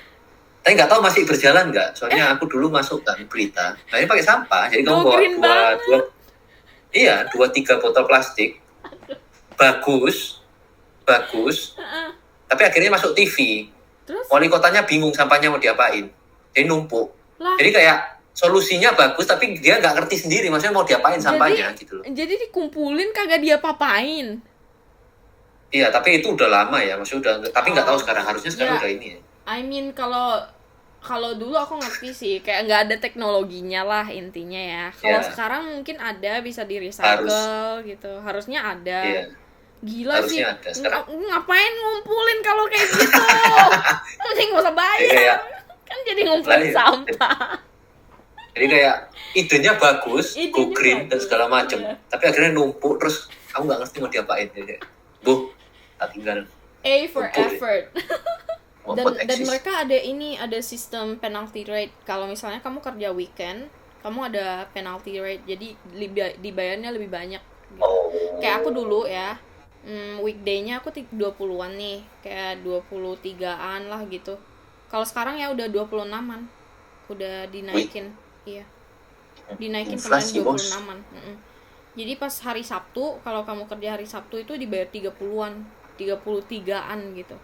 Tapi nggak tahu masih berjalan nggak. Soalnya aku dulu masuk kan berita, bayarnya pakai sampah. Jadi kamu Go green bawa dua 3 botol plastik, bagus. Tapi akhirnya masuk TV. Terus? Wali kotanya bingung sampahnya mau diapain, jadi numpuk. Lah. Jadi kayak solusinya bagus, tapi dia nggak ngerti sendiri, maksudnya mau diapain sampahnya gitu loh. Jadi dikumpulin kagak dia papain. Iya, tapi itu udah lama ya, maksudnya udah. Tapi nggak tahu sekarang, harusnya sekarang Ya. udah ini ya. I mean kalau dulu aku ngerti sih, kayak nggak ada teknologinya lah intinya ya. Kalau Ya. sekarang mungkin ada, bisa di recycle gitu. Harusnya ada. Iya. Gila sih. Harusnya ada sekarang. Ngapain ngumpulin kalau kayak gitu? Mending gak usah bayar. Kayak, Kan jadi ngumpulin iya. sampah. Jadi kayak idenya bagus, Idenya go green dan bagus, segala macem. iya. Tapi akhirnya numpuk terus aku nggak ngerti mau diapain. Jadi, tak tinggal A for Ngumpul, ya. effort. mau dan buat dan eksis. mereka ada sistem penalty rate. Kalau misalnya kamu kerja weekend, kamu ada penalty rate. Jadi dibayarnya lebih banyak. Gitu. Oh. Kayak aku dulu ya, weekday-nya aku 20-an nih, kayak 23-an lah gitu. Kalau sekarang ya udah 26-an. Udah dinaikin. Iya. Dinaikin kemarin Inflasi, bos. 26-an. Jadi pas hari Sabtu, kalau kamu kerja hari Sabtu itu dibayar 30-an, 33-an gitu.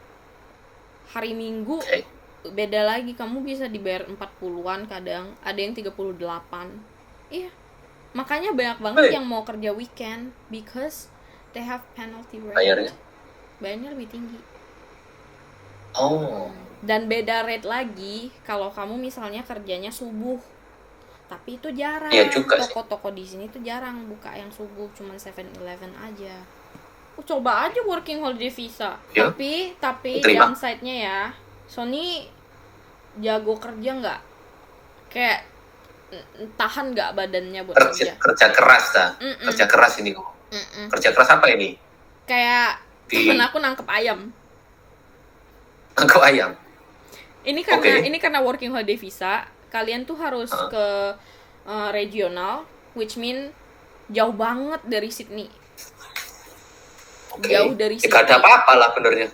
Hari Minggu Okay. beda lagi, kamu bisa dibayar 40-an kadang, ada yang 38. Iya. Makanya banyak banget yang mau kerja weekend because they have penalty rate. Bayarnya lebih tinggi. Oh. Dan beda rate lagi kalau kamu misalnya kerjanya subuh. Tapi itu jarang. Iya juga sih. Toko-toko di sini tuh jarang buka yang subuh, cuman 7-Eleven aja. Coba aja working holiday visa. Ya. Tapi Terima. downside-nya ya, Sony jago kerja nggak? Kayak tahan nggak badannya buat kerja? Kerja keras dah. Kerja keras ini kok. Kerja keras apa ini? Kayak temen aku nangkep ayam. Nangkep ayam. Ini karena working holiday visa, kalian tuh harus ke regional, which mean jauh banget dari Sydney. Jauh dari Sydney. Gak ada apa-apa lah benernya.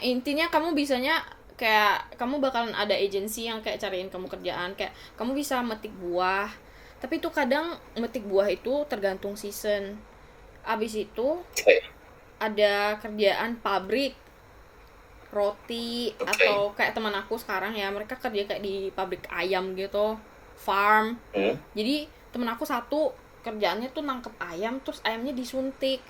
Intinya kamu bisanya kayak kamu bakalan ada agensi yang kayak cariin kamu kerjaan, kayak kamu bisa metik buah. Tapi itu kadang metik buah itu tergantung season. Abis itu ada kerjaan pabrik roti atau kayak teman aku sekarang ya, mereka kerja kayak di pabrik ayam gitu, farm. Jadi teman aku satu kerjaannya tuh nangkep ayam, terus ayamnya disuntik,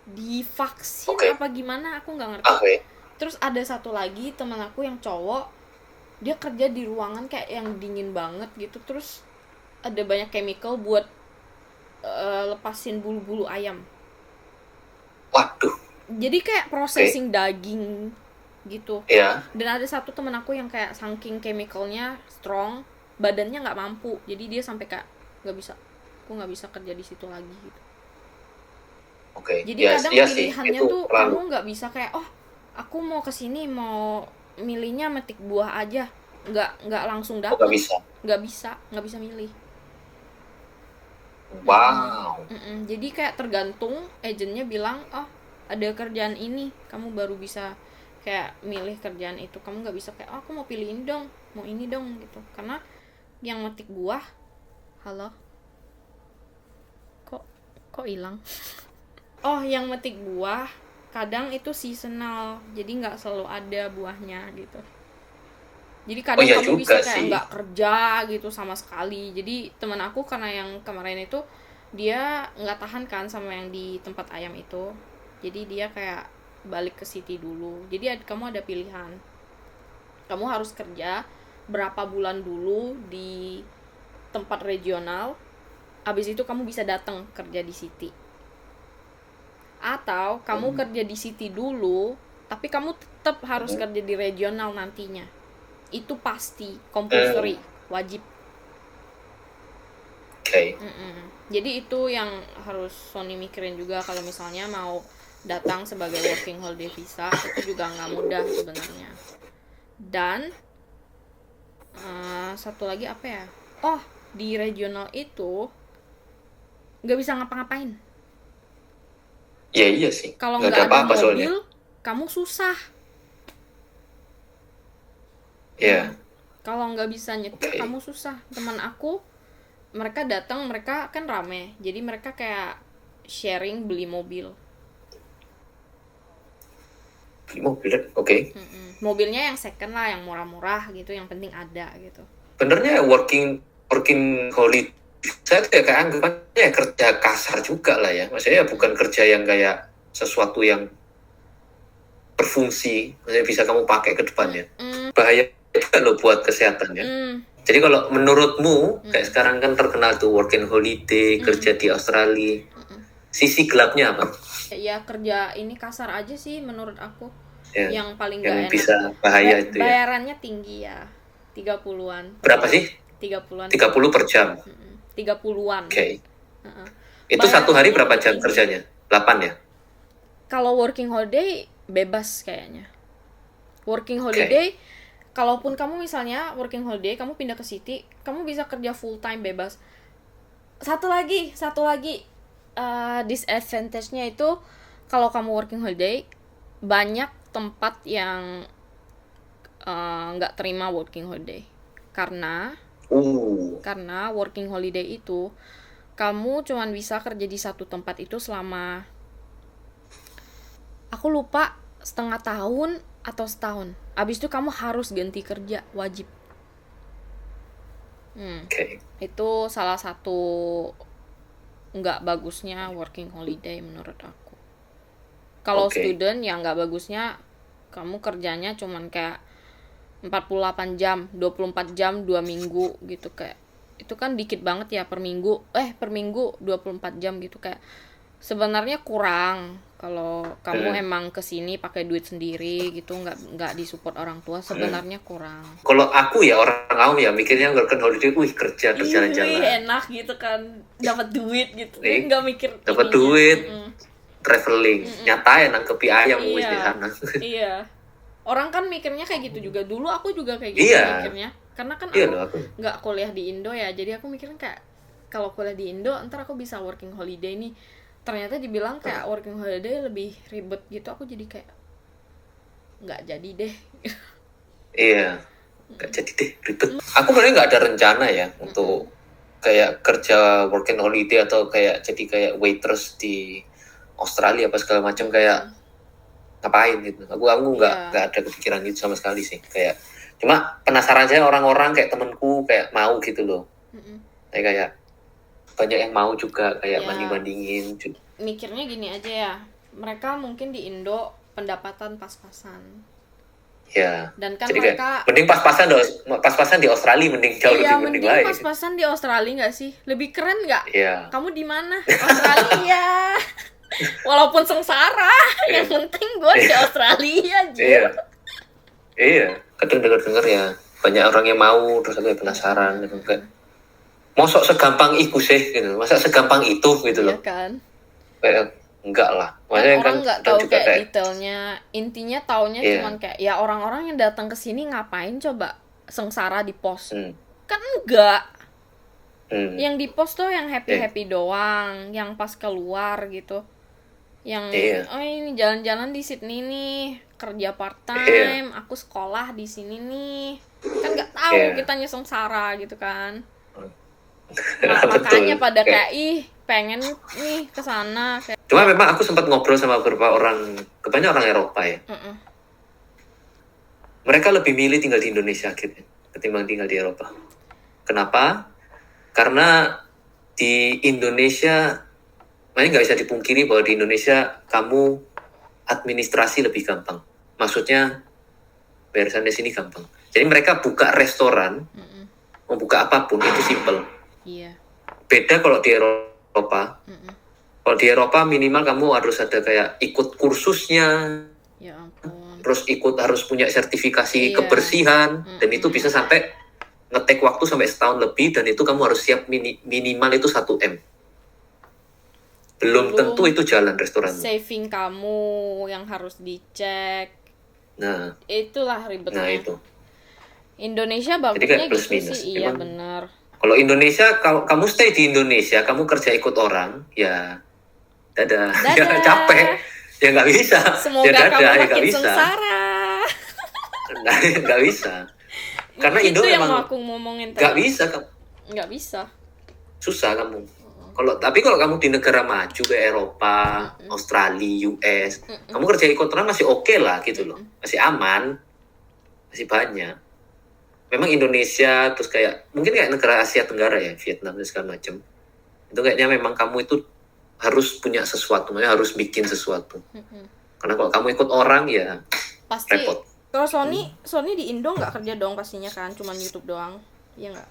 divaksin apa gimana aku nggak ngerti. Terus ada satu lagi teman aku yang cowok, dia kerja di ruangan kayak yang dingin banget gitu, terus ada banyak chemical buat lepasin bulu-bulu ayam. Waduh. Jadi kayak processing daging gitu. Iya. Dan ada satu teman aku yang kayak saking chemicalnya strong, badannya nggak mampu, jadi dia sampai kayak aku nggak bisa kerja di situ lagi gitu. Jadi kadang pilihannya tuh kamu nggak bisa kayak aku mau kesini mau milihnya metik buah aja, nggak langsung dapet. Nggak bisa milih. Wow. Jadi kayak tergantung agennya bilang ada kerjaan ini, kamu baru bisa kayak milih kerjaan itu. Kamu nggak bisa kayak aku mau pilih ini dong, mau ini dong gitu. Karena yang metik buah, halo, kok hilang? Yang metik buah kadang itu seasonal, jadi nggak selalu ada buahnya gitu. Jadi kadang kamu bisa kayak nggak kerja gitu sama sekali. Jadi teman aku karena yang kemarin itu dia nggak tahan kan sama yang di tempat ayam itu, jadi dia kayak balik ke city dulu. Jadi kamu ada pilihan, kamu harus kerja berapa bulan dulu di tempat regional, abis itu kamu bisa datang kerja di city. Atau kamu kerja di city dulu, tapi kamu tetap harus kerja di regional nantinya. Itu pasti, compulsory, wajib. Jadi itu yang harus Sony mikirin juga kalau misalnya mau datang sebagai working holiday visa, itu juga nggak mudah sebenarnya. Dan satu lagi apa ya? Di regional itu nggak bisa ngapa-ngapain. Ya iya sih. Kalau nggak ada mobil, soalnya kamu susah. Iya. Kalau nggak bisa nyetir, kamu susah. Teman aku, mereka datang, mereka kan rame, jadi mereka kayak sharing beli mobil. Beli mobil, oke. Mobilnya yang second lah, yang murah-murah gitu, yang penting ada gitu. Benernya working holiday, saya tuh kayak anggapannya kerja kasar juga lah ya. Maksudnya bukan kerja yang kayak sesuatu yang berfungsi, maksudnya bisa kamu pakai ke depannya. Bahaya juga loh buat kesehatannya. Jadi kalau menurutmu, kayak sekarang kan terkenal tuh working holiday, kerja di Australia. sisi gelapnya apa? Ya kerja ini kasar aja sih menurut aku. Ya, Yang paling yang gak enak. bisa bahaya itu ya. Bayarannya tinggi ya. 30-an. Berapa sih? 30-an. 30 per jam. 30-an. Oke. Heeh. Itu satu hari berapa Bayarannya jam tinggi. kerjanya? 8 ya? Kalau working holiday bebas kayaknya. Working holiday, kalaupun kamu misalnya working holiday, kamu pindah ke city, kamu bisa kerja full time bebas. Satu lagi, disadvantage-nya itu kalau kamu working holiday, banyak tempat yang nggak terima working holiday. Karena working holiday itu kamu cuman bisa kerja di satu tempat itu selama, aku lupa, setengah tahun atau setahun. Abis itu kamu harus ganti kerja, wajib. Itu salah satu nggak bagusnya working holiday menurut aku. Kalau student yang nggak bagusnya, kamu kerjanya cuman kayak 48 jam, 24 jam, 2 minggu gitu, kayak itu kan dikit banget ya per minggu 24 jam gitu, kayak sebenarnya kurang. Kalau kamu emang kesini pakai duit sendiri gitu, nggak disupport orang tua, sebenarnya kurang. Kalau aku ya orang awam ya mikirnya working holiday, kerja jalan-jalan, enak gitu kan, dapat duit gitu, nggak mikir dapat duit, traveling, nyatain nangkepi ayam di sana. Iya, orang kan mikirnya kayak gitu juga. Dulu aku juga kayak gitu mikirnya, karena kan aku nggak kuliah di Indo ya, jadi aku mikirnya kayak kalau kuliah di Indo ntar aku bisa working holiday nih. Ternyata dibilang kayak working holiday lebih ribet gitu, aku jadi kayak nggak jadi deh. Iya, nggak jadi deh, ribet. Aku sebenarnya nggak ada rencana ya untuk kayak kerja working holiday atau kayak jadi kayak waitress di Australia apa segala macam, kayak ngapain gitu. Aku nggak ada kepikiran gitu sama sekali sih. Kayak cuma penasaran aja orang-orang kayak temenku kayak mau gitu loh. Kayak banyak yang mau juga kayak banding-bandingin. Mikirnya gini aja ya, mereka mungkin di Indo pendapatan pas-pasan. Ya. Dan kan jadi mereka mending pas-pasan di Australia, mending jauh lebih mending mending pas-pasan di Australia nggak sih? Lebih keren nggak? Iya. Kamu di mana? Australia. Walaupun sengsara, yang penting gue di Australia aja. Iya. Kadang dengar ya banyak orang yang mau, terus aku penasaran gitu kan. Mosok segampang itu sih gitu. Masa segampang itu gitu loh. Iya kan? Kayak enggak lah. Makanya orang nggak tahu kayak detailnya. Intinya taunya cuman kayak ya orang-orang yang datang ke sini ngapain coba sengsara di pos. Kan enggak. Yang di pos tuh yang happy-happy doang, yang pas keluar gitu. Yang ini jalan-jalan di Sydney nih, kerja part time, aku sekolah di sini nih. Kan nggak tahu kitanya sengsara gitu kan. Makanya pada kayak pengen nih ke sana. Cuma memang aku sempat ngobrol sama beberapa orang, kebanyakan orang Eropa ya. Mereka lebih milih tinggal di Indonesia gitu, ketimbang tinggal di Eropa. Kenapa? Karena di Indonesia, makanya nggak bisa dipungkiri bahwa di Indonesia kamu administrasi lebih gampang. Maksudnya bayar di sini gampang. Jadi mereka buka restoran, mau buka apapun itu simple. Iya. Beda kalau di Eropa. Kalau di Eropa minimal kamu harus ada kayak ikut kursusnya. Ya ampun. Terus harus punya sertifikasi kebersihan, dan itu bisa sampai ngetek waktu sampai setahun lebih, dan itu kamu harus siap minimal itu 1 M. Belum tentu itu jalan restoran. Saving kamu yang harus dicek. Nah, itulah ribetnya. Nah, itu. Indonesia bagusnya plus gitu minus. sih, iya benar. Kalau Indonesia, kamu stay di Indonesia, kamu kerja ikut orang, ya dadah. Ya capek, ya nggak bisa. Semoga ya dadah, kamu ya makin sengsara. Nggak bisa. Karena Indo yang emang aku ngomongin nggak bisa. Nggak bisa. Susah kamu. Tapi kalau kamu di negara maju kayak Eropa, Australia, US, kamu kerja ikut orang masih oke lah gitu loh, masih aman, masih banyak. Memang Indonesia terus kayak mungkin kayak negara Asia Tenggara ya, Vietnam dan segala macam, itu kayaknya memang kamu itu harus punya sesuatu, maksudnya harus bikin sesuatu. Karena kalau kamu ikut orang ya pasti repot. Kalau Sony di Indo nggak kerja dong pastinya kan, cuma YouTube doang, iya nggak?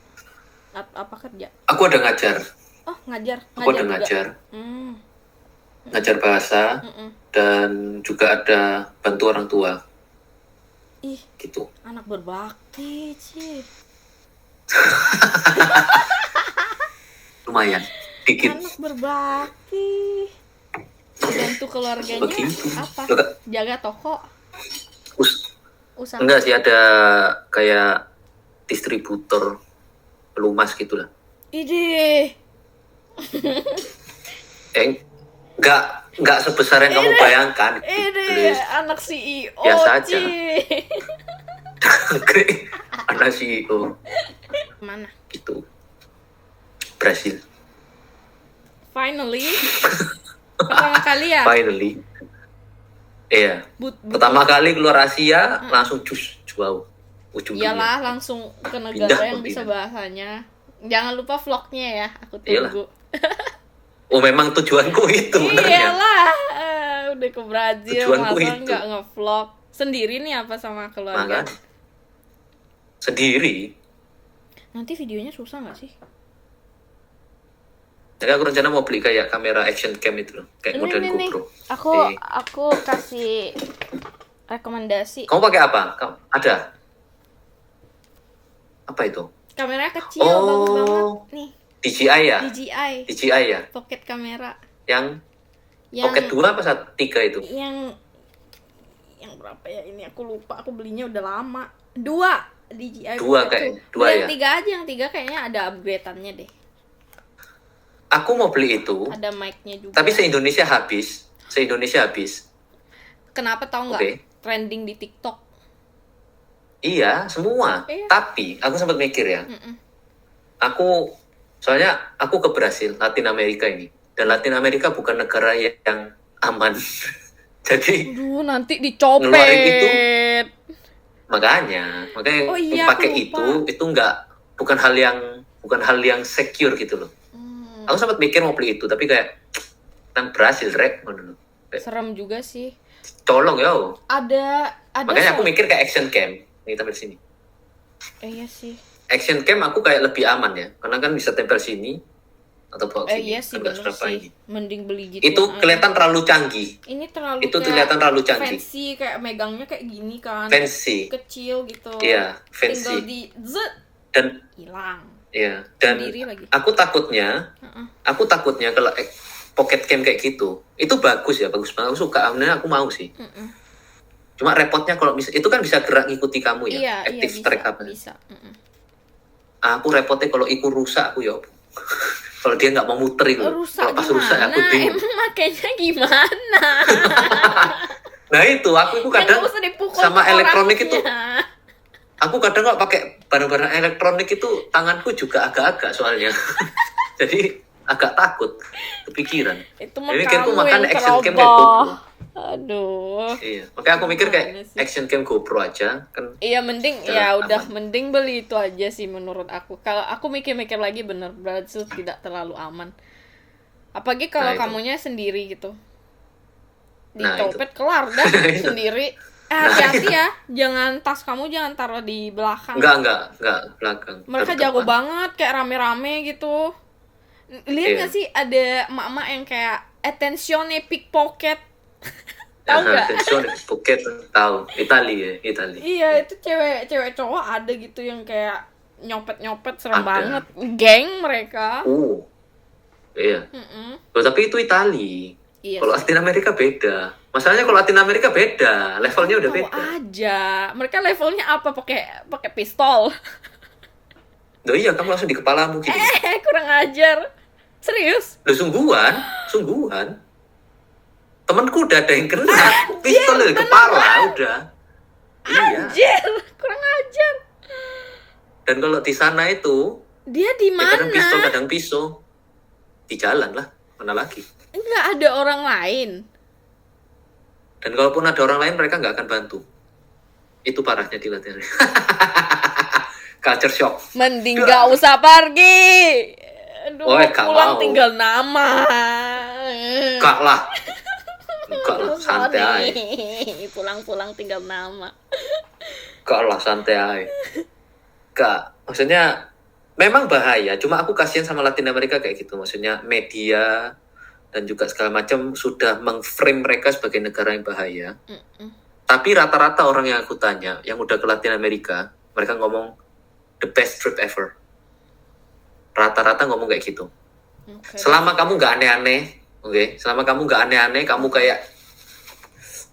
Apa kerja? Aku ada ngajar. Oh, ngajar. Aku ada ngajar. ngajar bahasa, dan juga ada bantu orang tua. Ih, Gitu. anak berbakti, Ci. Lumayan, dikit. Anak berbakti. Bantu keluarganya Begitu. apa? Loh, Jaga toko, usaha. enggak sih, ada kayak distributor pelumas gitu lah. Ide. Enggak sebesar yang kamu bayangkan. Ide, anak CEO, Biasa aja. Ci. Anak CEO Mana? gitu. Brasil. Finally. Pertama kali ya? Finally. Iya. Pertama kali keluar Asia langsung wow. Ujung Iyalah, dunia. langsung ke negara Pindah yang bisa kontinen. bahasanya. Jangan lupa vlognya ya, aku Iyalah. tunggu. Oh, memang tujuanku itu benernya. Iyalah, udah ke Brazil, Tujuanku masa itu. nggak ngevlog sendiri nih apa sama keluarga? Makan sendiri. Nanti videonya susah nggak sih? Jadi aku rencana mau beli kayak kamera action cam itu loh, kayak model Ini. GoPro. Aku kasih rekomendasi. Kamu pakai apa? Ada? Apa itu? Kameranya kecil, bagus banget. Nih, DJI ya? DJI, DJI ya? pocket kamera. Yang Yang Pocket 2 apa 3 itu? yang berapa ya ini? Aku lupa. Aku belinya udah lama. 2 DJI. Dua Pocket kayak, tuh. dua Yang ya? 3 aja, yang 3 kayaknya ada upgrade-annya deh. Aku mau beli itu, Ada mic-nya juga. tapi se-Indonesia habis. Kenapa tau nggak? Oke. Trending di TikTok. Iya, semua. Iya. Tapi aku sempat mikir ya. Soalnya aku ke Brasil, Latin Amerika ini. Dan Latin Amerika bukan negara yang aman. Jadi Aduh, nanti dicopet. ngeluarin itu. makanya Oh iya, pakai aku lupa. itu bukan hal yang secure gitu loh. Aku sempat mikir mau beli itu, tapi kayak nang Brasil rek, ngono loh. Kayak, Serem juga sih. colong ya. Ada Makanya aku mikir kayak action cam. Ini tampil sini. iya sih. Action cam aku kayak lebih aman ya, karena kan bisa tempel sini atau bawa sini. Iya sih, Kan nggak bener seberapa sih. ini. Mending beli gitu. Itu yang kelihatan terlalu canggih. ini terlalu Itu kayak kelihatan terlalu canggih. fancy, kayak megangnya kayak gini kan. Fancy. Kecil gitu. Iya, Tinggal fancy. di zet Dan hilang. iya, dan Sendiri lagi. aku takutnya kalau pocket cam kayak gitu, itu bagus banget. Aku suka, sebenarnya aku mau sih. Cuma repotnya kalau itu kan bisa gerak ngikuti kamu ya, Iya, active bisa. track apa. Bisa. Aku repotnya kalau ikut rusak aku ya. Kalau dia nggak mau muter itu, Rusak kalau pas rusak gimana? aku bingung. Emang makanya gimana? Nah itu aku kadang Kan usah dipukul sama ke elektronik itu, orangnya. aku kadang kalau pakai barang-barang elektronik itu tanganku juga agak-agak soalnya. Jadi agak takut, kepikiran. Itu mah Jadi mikirku kamu makan yang action cam kayak ceroboh. GoPro. Aduh. Iya, makanya aku mikir kayak Gimana sih? action cam GoPro aja kan. Iya mending Jalan ya aman. udah mending beli itu aja sih menurut aku. Kalau aku mikir-mikir lagi bener Brazil tidak terlalu aman. Apalagi kalau Nah, itu. kamunya sendiri gitu. Nah, Dicopet kelar dah Itu. sendiri. Hati-hati ya, jangan tas kamu jangan taruh di belakang. Enggak belakang. Mereka Taruh jago depan. banget kayak rame-rame gitu. Lihat Iya. gak sih ada emak-emak yang kayak attentionnya pickpocket. Tahu nggak? Attention, Phuket tahu. Itali. Iya, itu cewek cowok ada gitu yang kayak nyopet serem Ada. banget. Geng mereka. Iya. Mm-mm. Loh, tapi itu Itali. Iya. Kalau Latin Amerika beda. Masalahnya kalau Latin Amerika beda, levelnya udah Tahu beda. aja. Mereka levelnya apa? Pakai pistol. Loh iya, kamu langsung di kepalamu gitu. Kurang ajar. Serius? Loh sungguhan. Temenku udah ada yang kena pistol di kepala udah. Iya. Anjir, kurang ajar. Dan kalau di sana itu Dia di ya kadang pistol, mana? kadang pisau. Di jalan lah, mana lagi. Enggak ada orang lain. Dan kalaupun ada orang lain, mereka nggak akan bantu. Itu parahnya di latihan. Culture shock. Mending gak usah pergi. Aduh, Oh, gak pulang mau. tinggal nama. Enggak lah, santai aja. Sorry. Pulang-pulang tinggal nama. Enggak lah, santai aja. Enggak, maksudnya memang bahaya. Cuma aku kasihan sama Latin Amerika kayak gitu. Maksudnya media dan juga segala macam sudah mengframe mereka sebagai negara yang bahaya. Tapi rata-rata orang yang aku tanya, yang udah ke Latin Amerika, mereka ngomong the best trip ever. Rata-rata ngomong kayak gitu. Okay. Selama kamu nggak aneh-aneh, selama kamu nggak aneh-aneh, kamu kayak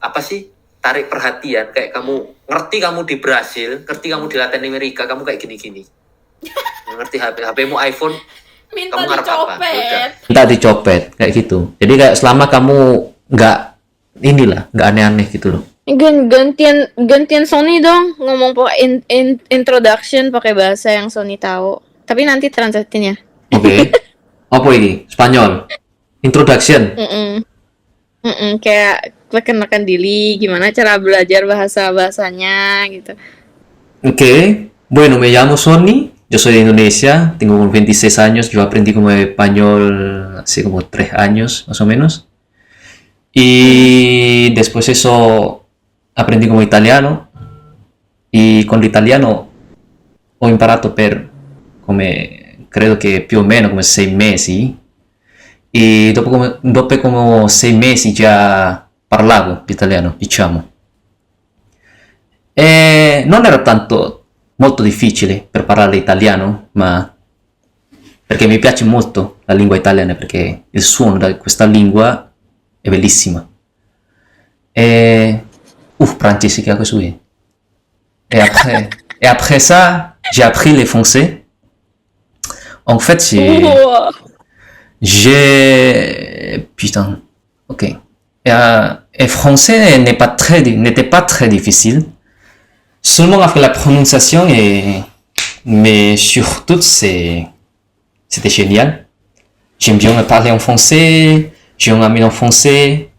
apa sih? Tarik perhatian, kayak kamu ngerti kamu di Brasil, ngerti kamu di Latin Amerika, kamu kayak gini-gini. Ngerti HP-mu iPhone, Minta kamu ngarep apa? dicopet. Udah. Minta dicopet kayak gitu. Jadi kayak selama kamu nggak nggak aneh-aneh gitu loh. Gantian Sony dong ngomong introduction pakai bahasa yang Sony tahu. Tapi nanti translatein ya. Oke. Apa ini? Spanyol. Introduction. Kayak perkenalkan diri, gimana cara belajar bahasanya gitu. Ok, bueno, me llamo Sony, yo soy de Indonesia, tengo como 26 años, yo aprendí como español hace como 3 años más o menos. Y después eso aprendí como italiano, y con l'italiano ho imparato per come credo che più o meno come 6 mesi. E dopo come 6 mesi già parlavo l'italiano, diciamo. E non era tanto molto difficile per parlare italiano, ma perché mi piace molto la lingua italiana, perché il suono di questa lingua è bellissima. Et français, quelque chose. Et après ça, j'ai appris le français. En fait, putain, ok. Et français n'était pas très difficile. Seulement avec la prononciation, mais surtout, c'était génial. J'aime bien parler en français, j'ai un ami en français.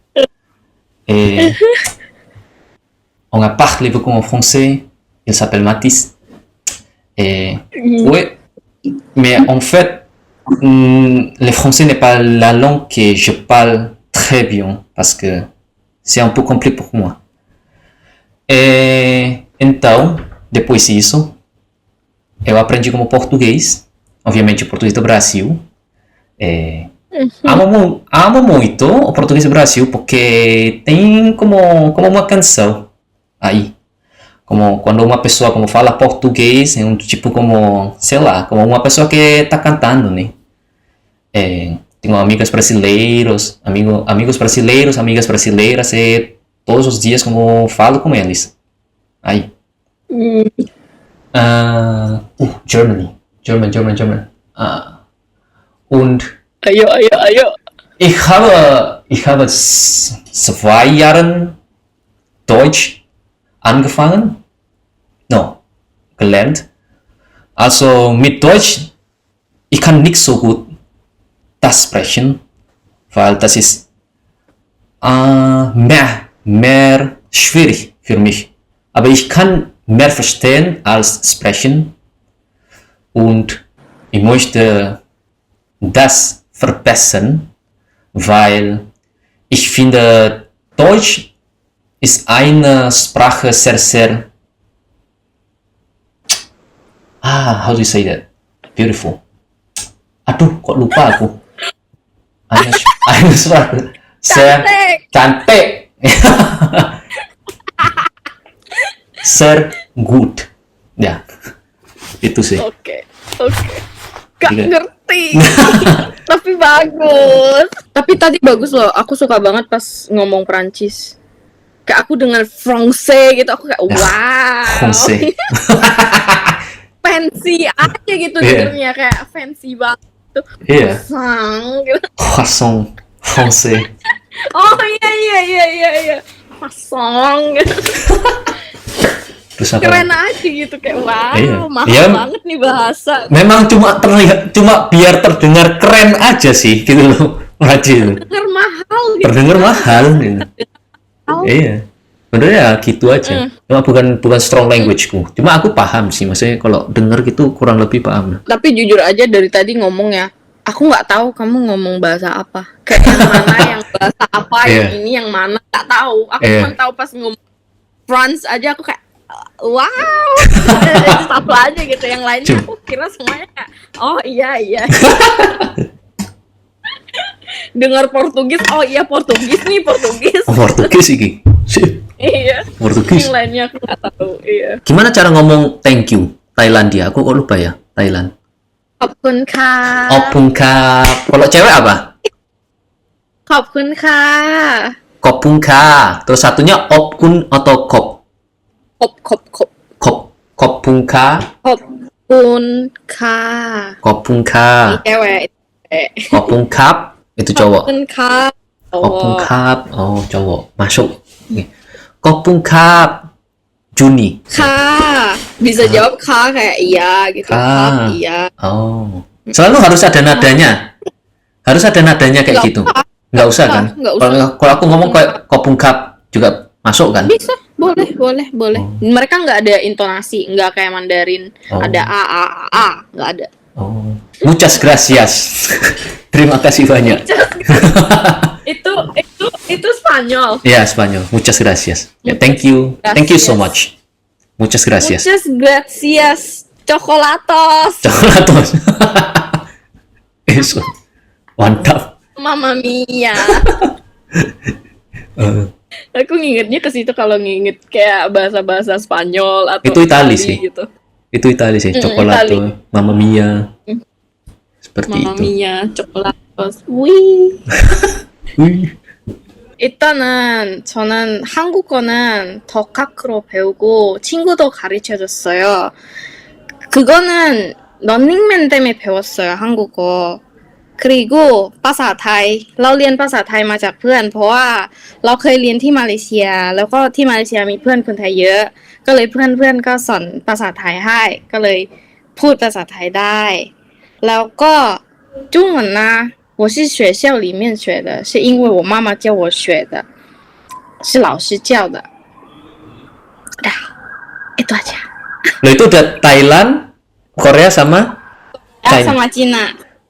Et on a parlé beaucoup en français. Il s'appelle Mathis. Et ouais, mais en fait, le français n'est pas la langue que je parle très bien parce que c'est un peu compliqué pour moi. E então, depois disso, eu aprendi como português, obviamente o português do Brasil. Amo muito o português do Brasil porque tem como uma canção aí. Como quando uma pessoa como fala português, é um tipo como, sei lá, como uma pessoa que está cantando, né? Tenho amigos brasileiros, amigos brasileiros, amigas brasileiras, e todos os dias como falo com eles. Aí. German. Und Ayo. ich habe 2 Jahren Deutsch angefangen. Gelernt. Also mit Deutsch, ich kann nicht so gut das sprechen, weil das ist mehr schwierig für mich. Aber ich kann mehr verstehen als sprechen und ich möchte das verbessern, weil ich finde, Deutsch ist eine Sprache sehr how do you say that? Beautiful. Aduh, kok lupa aku. Eine Sprache sehr cantik. Sehr gut. Ya, itu sih. Oke. Gak ngerti. Tapi bagus. Tapi tadi bagus loh. Aku suka banget pas ngomong Prancis. Kayak aku dengar Francais gitu, aku kayak wow. Francais. Fancy aja gitu dengernya, kayak fancy banget tuh. Iya. Gitu. Croissant Francais. Oh iya. Croissant gitu. Terus apa? Keren aja gitu, kayak wow, mahal banget nih bahasa. Memang cuma biar terdengar keren aja sih gitu loh. Terdengar mahal gitu. Terdengar mahal gitu. Iya. Sebenarnya gitu aja. Cuma bukan strong language-ku. Cuma aku paham sih, maksudnya kalau denger gitu kurang lebih paham. Tapi jujur aja dari tadi ngomong ya, aku nggak tahu kamu ngomong bahasa apa. Kayak yang mana yang bahasa apa, yang ini yang mana nggak tahu. Aku cuma tahu pas ngomong France aja aku kayak wow. Satu aja gitu, yang lainnya aku kira semuanya kayak oh iya. dengar Portugis, oh iya Portugis nih, Portugis. Oh, Portugis iki. Iya. Portugis. Yang lainnya aku nggak tahu. Iya. Gimana cara ngomong thank you Thailandia? Aku kok lupa ya, Thailand. Khopkun ka. Opung kap. Kalau cewek apa? Khopkun ka. Kopung ka. Terus satunya opkun atau kop? Khop. Kopung ka. Khopkun ka. Kopung ka. Ini cewek. Kopung kap. Itu cowok. Khopkun ka. Kopung kap. Oh, cowok. Masuk. Oke. Kopung kap. Juni. Ka. Bisa jawab ka kayak iya gitu. Ka. Kap, iya. Oh. Selalu harus ada nadanya. Harus ada nadanya kayak Nggak gitu. usah. Nggak usah kan? Nggak usah. Kalau aku ngomong kayak kopung kap juga masuk kan? Bisa, boleh. Mereka nggak ada intonasi, nggak kayak Mandarin. Oh. Ada a, nggak ada. Oh. Muchas gracias. Terima kasih banyak. Itu Spanyol. Ya, Spanyol. Muchas gracias. Ya, thank you. Thank you so much. Muchas gracias. Muchas gracias. Chocolatos. Chocolatos. Eso. Mantap. Mamma mia. Eh, Aku ngingetnya ke situ kalau nginget kayak bahasa-bahasa Spanyol atau Itu Itali Itali sih. gitu. itu Itali sih. Cocolato. Mamma mia. Seperti Mamma itu. mia, chocolatos. Wih. Wih. 일단은 저는 한국어는 덕학으로 배우고 친구도 가르쳐줬어요. 그거는 런닝맨 때문에 배웠어요, 한국어. 그리고 ภาษาไทยเราเรียนภาษาไทยมาจากเพื่อนเพราะว่าเราเคยเรียนที่มาเลเซียแล้วก็ที่มาเลเซียมีเพื่อนคนไทยเยอะก็เลยเพื่อนก็สอนภาษาไทยให้ก็เลยพูดภาษาไทยได้แล้วก็中文呢我是学校里面学的是因为我妈妈教我学的是老师教的dah itu aja Loh, itu udah Thailand, Korea sama China. sama Cina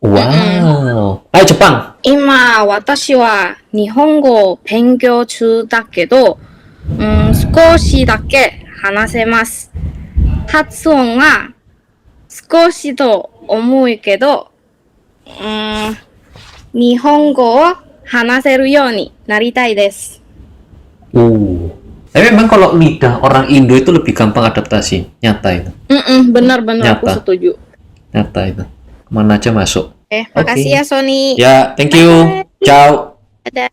Wow. Ayo Jepang. 今私は日本語を勉強中だけど、少しだけ話せます。発音が少しと重いけど、日本語を話せるようになりたいです。 Tapi memang kalau lidah orang Indo itu lebih gampang adaptasi. Nyata itu. Benar-benar aku Nyata. setuju. Nyata itu. Kemana aja masuk. Makasih ya Sony. Ya, thank you. Ciao. Dadah.